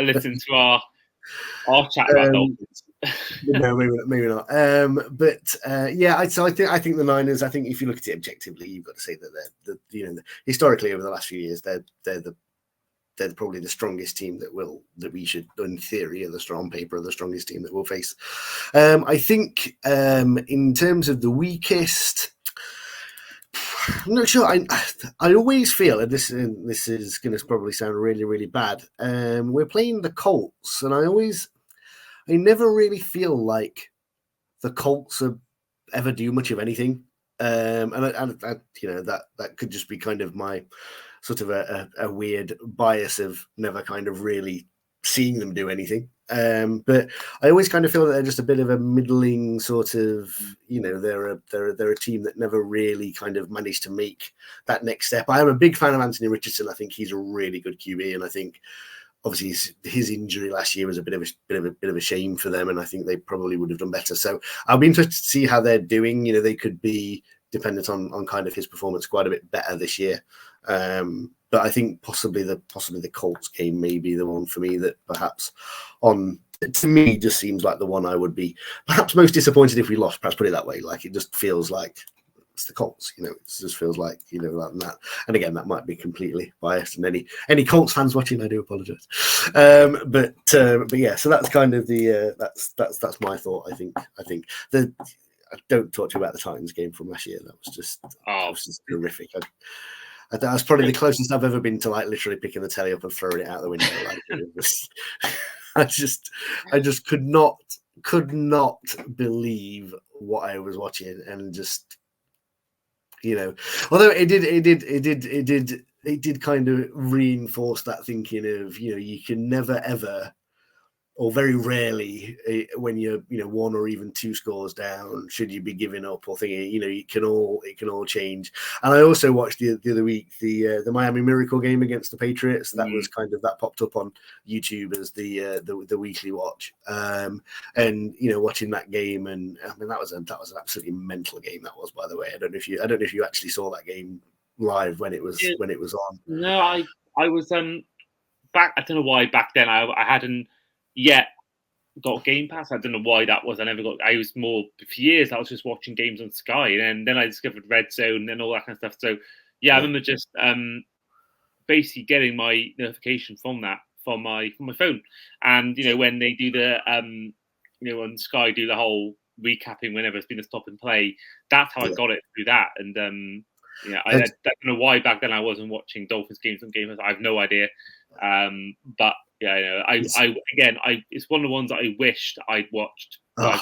listening to our chat about Dolphins. No, maybe not. I think the Niners. I think if you look at it objectively, you've got to say that they're historically over the last few years they're probably the strongest team that we should, in theory, on paper, are the strongest team that we'll face. I think in terms of the weakest, I'm not sure. I always feel, and this is going to probably sound really, really bad. We're playing the Colts, and I never really feel like the Colts ever do much of anything. And that could just be kind of my sort of a weird bias of never kind of really seeing them do anything. But I always kind of feel that they're just a bit of a middling sort of, they're a team that never really kind of managed to make that next step. I am a big fan of Anthony Richardson. I think he's a really good QB, and I think obviously his injury last year was a bit of a shame for them, and I think they probably would have done better. So I'll be interested to see how they're doing. They could be dependent on kind of his performance quite a bit better this year. But I think possibly the Colts game may be the one for me that perhaps to me just seems like the one I would be perhaps most disappointed if we lost. Perhaps put it that way. Like it just feels like it's the Colts. It just feels like like that. And again, that might be completely biased. And any Colts fans watching, I do apologise. But yeah, so that's kind of the that's my thought. I think I don't talk to you about the Titans game from last year. That was just horrific. That was probably the closest I've ever been to like literally picking the telly up and throwing it out the window. I just could not believe what I was watching, and just although it did kind of reinforce that thinking of you can never ever, or very rarely, when you're 1 or even 2 scores down, should you be giving up or thinking it can all change. And I also watched the other week the Miami Miracle game against the Patriots. That was kind of that popped up on YouTube as the weekly watch. And watching that game, and I mean that was an absolutely mental game. That was, by the way. I don't know if you actually saw that game live when it was on. No, I was back. I don't know why back then I hadn't yet got Game Pass. I don't know why that was. I was more, for years, I was just watching games on Sky, and then I discovered Red Zone and all that kind of stuff. So, yeah, I remember just basically getting my notification from my phone. And, when they do the, on Sky, do the whole recapping whenever it's been a stop and play, that's how I got it through that. And, I don't know why back then I wasn't watching Dolphins games on Game Pass. I have no idea. But yeah, it's one of the ones that I wished I'd watched. I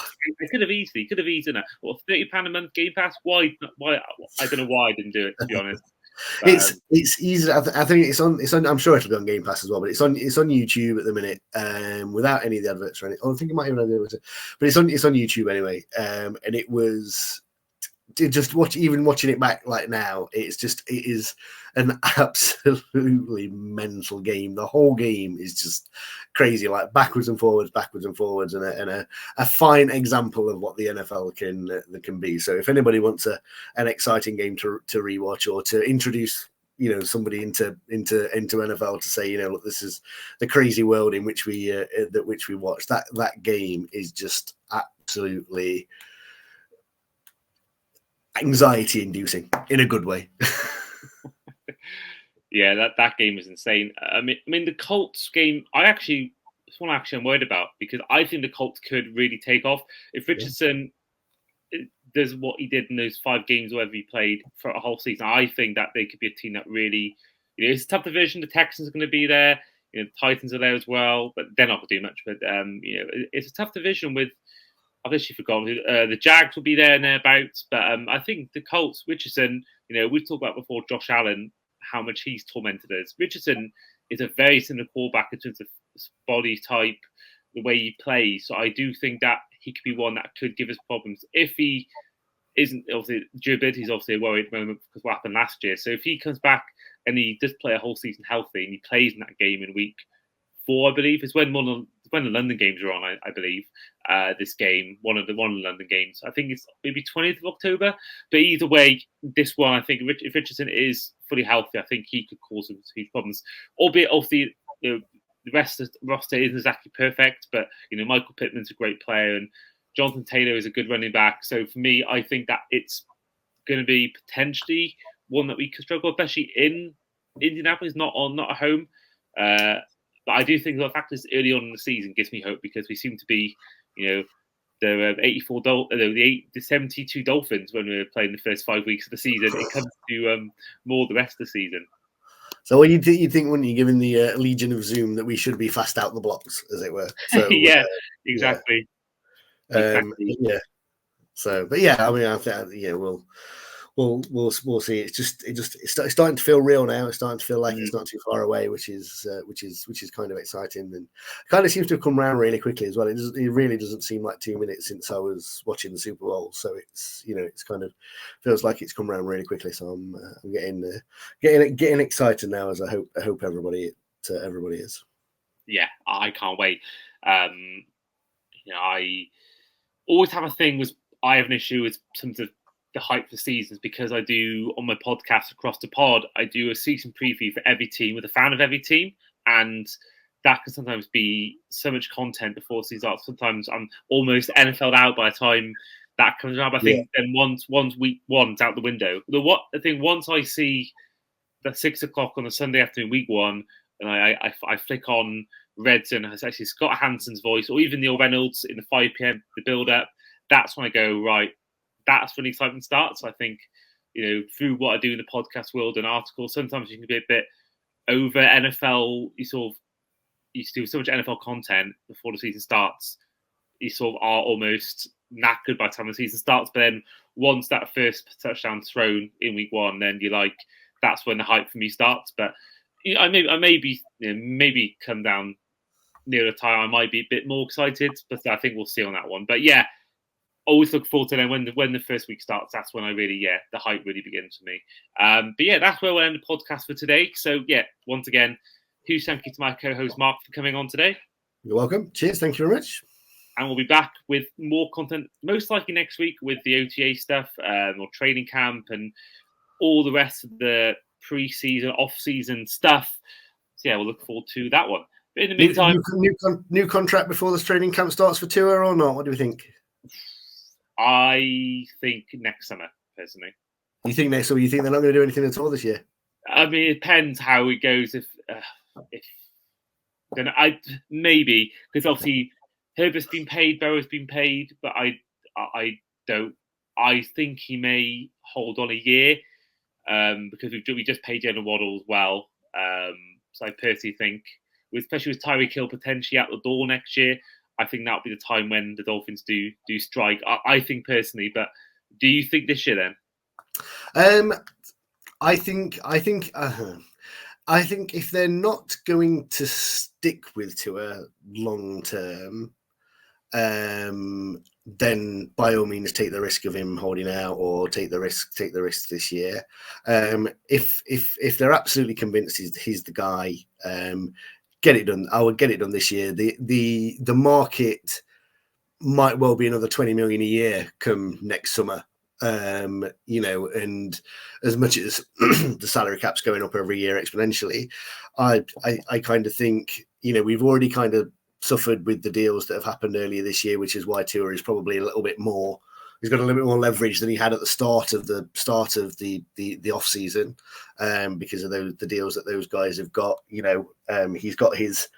could have easily done it. Well, £30 a month Game Pass. Why? I don't know why I didn't do it, to be honest. But, it's easy. I think it's on. I'm sure it'll be on Game Pass as well. But it's on YouTube at the minute, without any of the adverts or anything. I think it might even have the adverts, but it's on YouTube anyway. And it was. Just watching it back like now, it is an absolutely mental game. The whole game is just crazy, like backwards and forwards, and a fine example of what the NFL can be. So if anybody wants an exciting game to rewatch or to introduce, somebody into NFL to say, look, this is the crazy world in which we watch. That game is just absolutely anxiety-inducing in a good way. Yeah, that game is insane. I mean, the Colts game, it's one I'm worried about, because I think the Colts could really take off if Richardson does what he did in those 5 games, wherever he played for a whole season. I think that they could be a team that really, it's a tough division. The Texans are going to be there. The Titans are there as well, but they're not going to do much. But it's a tough division with. I've actually forgotten. The Jags will be there and thereabouts, but I think the Colts, Richardson, we've talked about before Josh Allen, how much he's tormented us. Richardson is a very similar quarterback in terms of body type, the way he plays. So I do think that he could be one that could give us problems. If he isn't, obviously, durability is obviously a worry at the moment because what happened last year. So if he comes back and he does play a whole season healthy and he plays in that game in week 4, I believe, is when the London games are on, I believe, this game, one of the London games. I think it's maybe 20th of October. But either way, this one, I think if Richardson is fully healthy, I think he could cause some huge problems. Albeit, obviously, the rest of the roster isn't exactly perfect, but, Michael Pittman's a great player and Jonathan Taylor is a good running back. So for me, I think that it's going to be potentially one that we could struggle, especially in Indianapolis, not at home. But I do think the fact that it's early on in the season gives me hope, because we seem to be, the 72 Dolphins when we were playing the first 5 weeks of the season. It comes to more the rest of the season. So what you think, wouldn't you, given the Legion of Zoom, that we should be fast out the blocks, as it were? So, yeah, exactly. Yeah. So, but yeah, I mean, I think we'll see. It's starting to feel real now. It's starting to feel like it's not too far away, which is kind of exciting, and kind of seems to have come around really quickly as well. It really doesn't seem like 2 minutes since I was watching the Super Bowl, so it's it's kind of feels like it's come around really quickly. So I'm getting excited now, as I hope everybody is. Yeah, I can't wait. I always have a thing with I have an issue with some of the hype for seasons, because I do on my podcast Across the Pod, I do a season preview for every team with a fan of every team, and that can sometimes be so much content before season starts. Sometimes I'm almost NFL'd out by the time that comes around. But I think then once week 1's out the window, once I see the 6 o'clock on a Sunday afternoon, week 1, and I flick on Reds and it's actually Scott Hansen's voice, or even Neil Reynolds in the 5 p.m. the build up, that's when I go, right, that's when the excitement starts. I think, through what I do in the podcast world and articles, sometimes you can be a bit over NFL. You do so much NFL content before the season starts. You sort of are almost knackered by the time the season starts. But then once that first touchdown's thrown in week 1, then you're like, that's when the hype for me starts. But I may be maybe come down near the time, I might be a bit more excited. But I think we'll see on that one. But yeah. Always look forward to then when the first week starts. That's when the hype really begins for me. But yeah, that's where we'll end the podcast for today. So yeah, once again, huge thank you to my co-host Mark for coming on today. You're welcome. Cheers. Thank you very much. And we'll be back with more content, most likely next week, with the OTA stuff, or training camp, and all the rest of the pre-season, off-season stuff. So yeah, we'll look forward to that one. But in the meantime, new contract before this training camp starts for Tua or not? What do we think? I think next summer, personally. You think next summer? You think they're not going to do anything at all this year? I mean, it depends how it goes. If then maybe, because obviously Herbert's been paid, Burrow's been paid, but I don't. I think he may hold on a year because we just paid Jalen Waddle as well. So I personally think, especially with Tyreek Hill potentially out the door next year, I think that'll be the time when the Dolphins do strike. I think personally, but do you think this year then? I think if they're not going to stick with Tua long term, then by all means take the risk of him holding out or take the risk this year. If they're absolutely convinced he's the guy, get it done. I would get it done this year. The market might well be another 20 million a year come next summer. And as much as the salary cap's going up every year exponentially, I kind of think, we've already kind of suffered with the deals that have happened earlier this year, which is why Tua is probably a little bit more. He's got a little bit more leverage than he had at the start of the off season, because of the deals that those guys have got. He's got his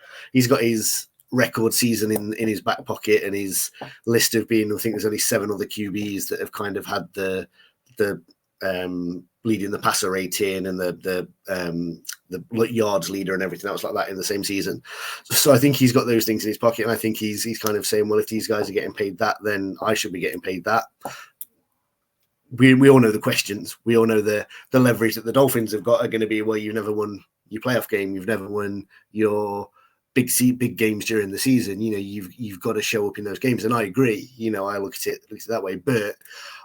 record season in his back pocket, and his list of being, I think there's only 7 other QBs that have kind of had the leading the passer rating and the yards leader and everything else like that in the same season. So I think he's got those things in his pocket, and I think he's kind of saying, well, if these guys are getting paid that, then I should be getting paid that. We all know the questions. We all know the leverage that the Dolphins have got are going to be, well, you've never won your playoff game, you've never won your big games during the season. You've got to show up in those games, and I agree. I look at it that way, but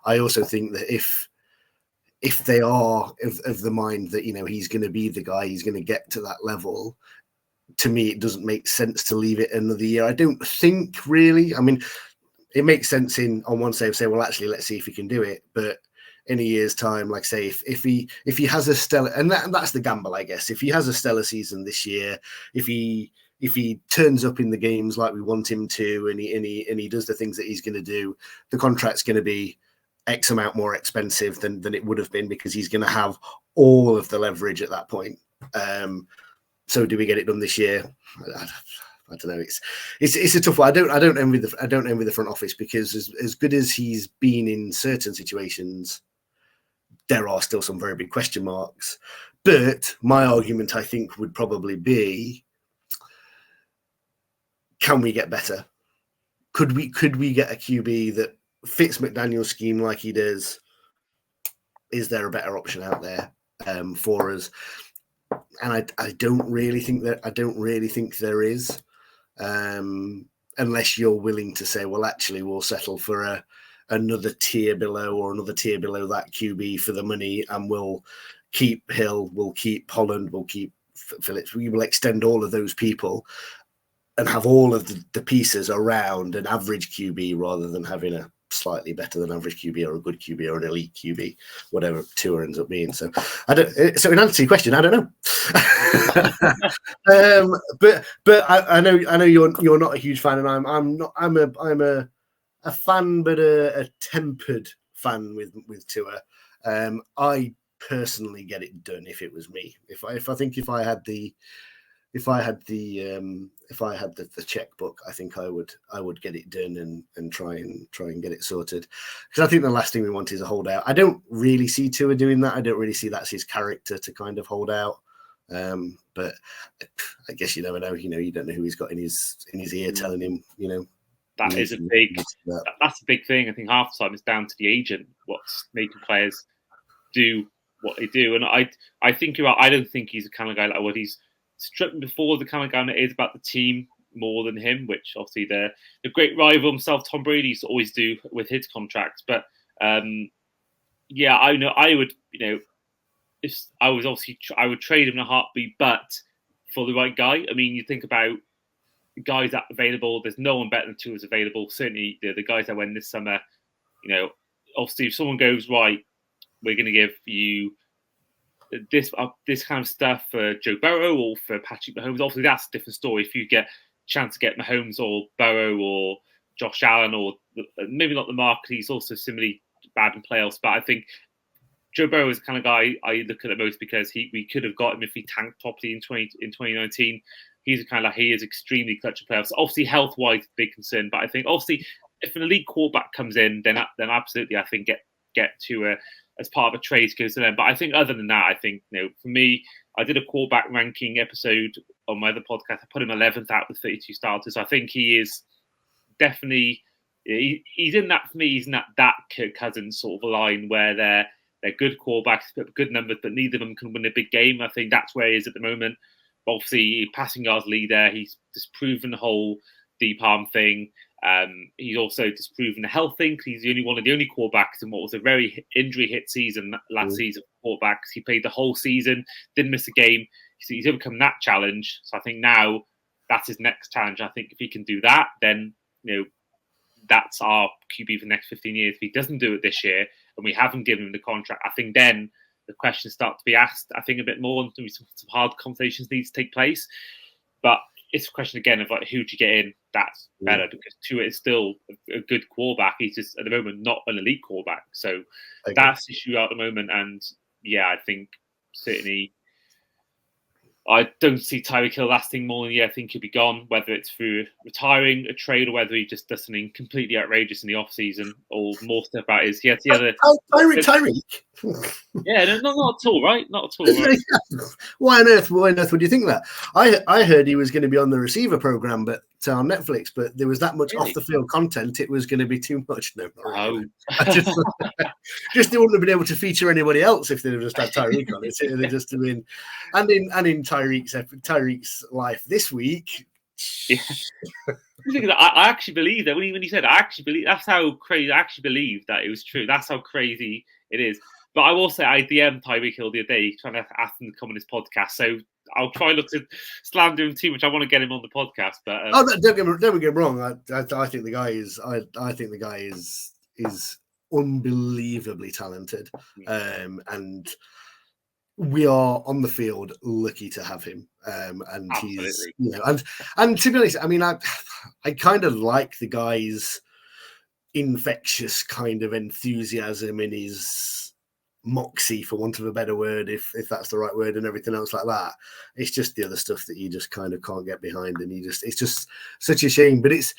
I also think that if they are of the mind that he's going to be the guy, he's going to get to that level, to me it doesn't make sense to leave it another year. I don't think really. I mean, it makes sense on one side of say, well, actually, let's see if he can do it, but in a year's time, like say, if he has a stellar, and that's the gamble, I guess. If he has a stellar season this year, if he turns up in the games like we want him to, and he does the things that he's going to do, the contract's going to be X amount more expensive than it would have been, because he's going to have all of the leverage at that point. So do we get it done this year? I don't know. It's a tough one. I don't envy the front office, because as good as he's been in certain situations, there are still some very big question marks. But my argument, I think, would probably be, can we get better? Could we get a QB that fits McDaniel's scheme like he does? Is there a better option out there for us? And I don't really think there is, unless you're willing to say, well, actually, we'll settle for another tier below, or another tier below that QB for the money, and we'll keep Hill, we'll keep Holland, we'll keep Phillips. We will extend all of those people and have all of the pieces around an average QB, rather than having a slightly better than average QB, or a good QB, or an elite QB, whatever Tua ends up being. So So in answer to your question, I don't know. But I know you're not a huge fan, and I'm not. I'm a fan, but a tempered fan with Tua. I personally get it done if it was me. If I had the checkbook, I think I would get it done and try and get it sorted, because I think the last thing we want is a holdout. I don't really see Tua doing that. I don't really see that's his character to kind of hold out. But I guess you never know. You don't know who he's got in his ear telling him. That's a big thing. I think half the time it's down to the agent what's making players do what they do. And I think you're right. I don't think he's the kind of guy like what he's struck before, the kind of guy that is about the team more than him, which obviously the great rival himself, Tom Brady, used to always do with his contracts. But yeah, I know I would, if I was obviously, I would trade him in a heartbeat, but for the right guy. I mean, you think about the guys that are available, there's no one better than Tua's available. Certainly the guys that went this summer, obviously if someone goes, right, we're going to give you this kind of stuff for Joe Burrow or for Patrick Mahomes, obviously that's a different story. If you get a chance to get Mahomes or Burrow or Josh Allen or maybe not Lamar, because he's also similarly bad in playoffs, but I think Joe Burrow is the kind of guy I look at the most because we could have got him if he tanked properly in 2019. He's the kind of he is extremely clutch in playoffs. Obviously, health-wise, big concern, but I think obviously if an elite quarterback comes in, then absolutely I think get to as part of a trade goes to them. But I think other than that, I think for me, I did a quarterback ranking episode on my other podcast. I put him 11th out with 32 starters. I think he is definitely he's in that for me. He's in that Kirk Cousins sort of line where they're good quarterbacks, good numbers, but neither of them can win a big game. I think that's where he is at the moment. Obviously, passing yards leader. He's disproven the whole deep arm thing. He's also disproven the health thing. He's one of the only quarterbacks in what was a very injury hit season last season for quarterbacks. He played the whole season, didn't miss a game. So he's overcome that challenge. So I think now that's his next challenge. I think if he can do that, then that's our QB for the next 15 years. If he doesn't do it this year and we haven't given him the contract, I think then the questions start to be asked, I think, a bit more, and some hard conversations need to take place. But it's a question again of who do you get in that's better, because Tua is still a good quarterback. He's just at the moment not an elite quarterback. So that's the issue at the moment. And yeah, I think certainly I don't see Tyreek Hill lasting more than a year. I think he'll be gone, whether it's through retiring, a trade, or whether he just does something completely outrageous in the off season. Or more stuff about his Tyreek. Yeah, no, not at all, right? Not at all. Right? Why on earth would you think that? I heard he was going to be on the receiver program, but on Netflix, but there was that much off the field content, it was going to be too much. No, just they wouldn't have been able to feature anybody else if they'd have just had Tyreek on it. It'd just have been, and in Tyreek's life this week. Yeah. I actually believe that when he said, I actually believe that's how crazy. I actually believe that it was true. That's how crazy it is. But I will say, I DM'd Tyreek Hill the other day trying to ask him to come on his podcast. So I'll try not to slander him too much. I want to get him on the podcast, but don't get me wrong. I think the guy is. I think the guy is unbelievably talented, and we are on the field lucky to have him. And absolutely. He's and to be honest, I mean, I kind of like the guy's infectious kind of enthusiasm in his moxie, for want of a better word, if that's the right word, and everything else like that. It's just the other stuff that you just kind of can't get behind, and it's just such a shame. But it's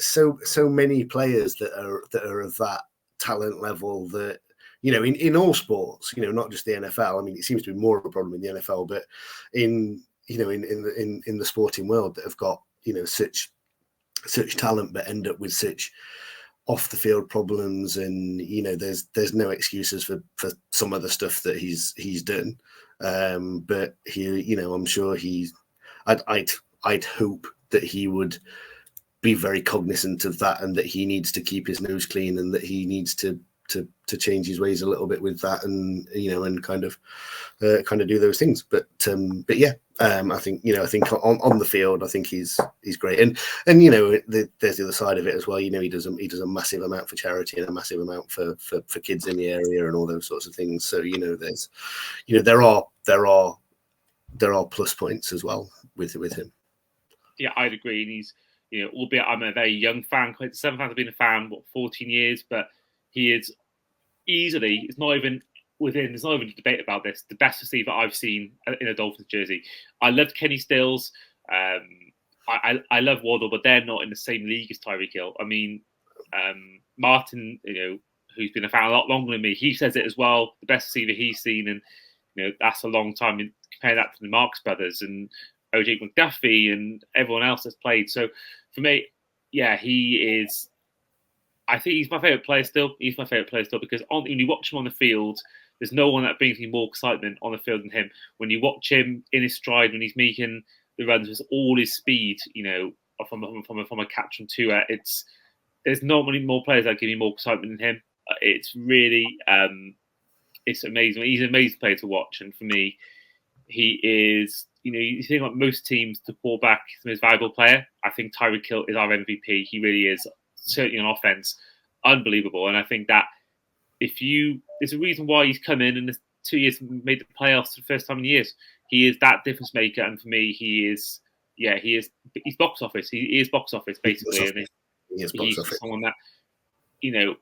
so many players that are of that talent level that in all sports, not just the NFL. I mean, it seems to be more of a problem in the NFL, but in the sporting world that have got such talent but end up with such off the field problems, and there's no excuses for some of the stuff that he's done, but he I'm sure I'd hope that he would be very cognizant of that, and that he needs to keep his nose clean, and that he needs to change his ways a little bit with that, and and kind of do those things. But yeah, I think on the field, I think he's great, and there's the other side of it as well. He does a massive amount for charity and a massive amount for kids in the area and all those sorts of things. So there's there are plus points as well with him. Yeah, I'd agree. And he's albeit I'm a very young fan. Quite 7 fans have been a fan 14 years, but he is easily, there's not even a debate about this, the best receiver I've seen in a Dolphins jersey. I loved Kenny Stills. I love Waddle, but they're not in the same league as Tyreek Hill. I mean, Martin, who's been a fan a lot longer than me, he says it as well. The best receiver he's seen, and that's a long time. And compare that to the Marx brothers and OJ McDuffie and everyone else that's played. So for me, yeah, he is. I think he's my favourite player still. He's my favourite player still because when you watch him on the field, there's no one that brings me more excitement on the field than him. When you watch him in his stride, when he's making the runs with all his speed, from a catch from Tua, there's not many more players that give me more excitement than him. It's really, it's amazing. He's an amazing player to watch, and for me, he is. You think about most teams to fall back the most valuable player. I think Tyreek Hill is our MVP. He really is. Certainly on offense, unbelievable. And I think that there's a reason why he's come in, and 2 years made the playoffs for the first time in years. He is that difference maker, and for me, he's box office. He is box office basically, and he's someone that, you know,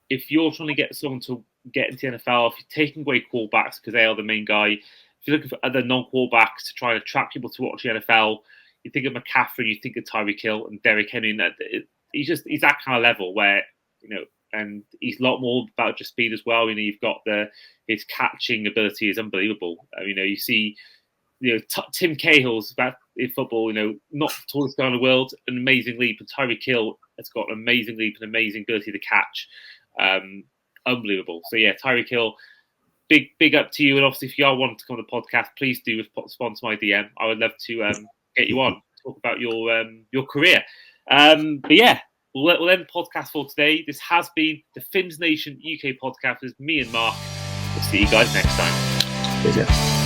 if you're trying to get someone to get into the NFL, if you're taking away quarterbacks because they are the main guy, if you're looking for other non-quarterbacks to try and attract people to watch the NFL, you think of McCaffrey, you think of Tyreek Hill and Derrick Henry, and he's that kind of level where, you know, and he's a lot more about just speed as well. You know, you've got his catching ability is unbelievable. You know, you see, you know, Tim Cahill's about in football, you know, not the tallest guy in the world, an amazing leap, and Tyreek Hill has got an amazing leap and amazing ability to catch. Unbelievable. So yeah, Tyreek Hill, big up to you. And obviously, if you are wanting to come on the podcast, please do respond to my DM. I would love to get you on, talk about your career. But yeah, we'll end the podcast for today. This has been the Fins Nation UK podcast with me and Mark. We'll see you guys next time. Cheers.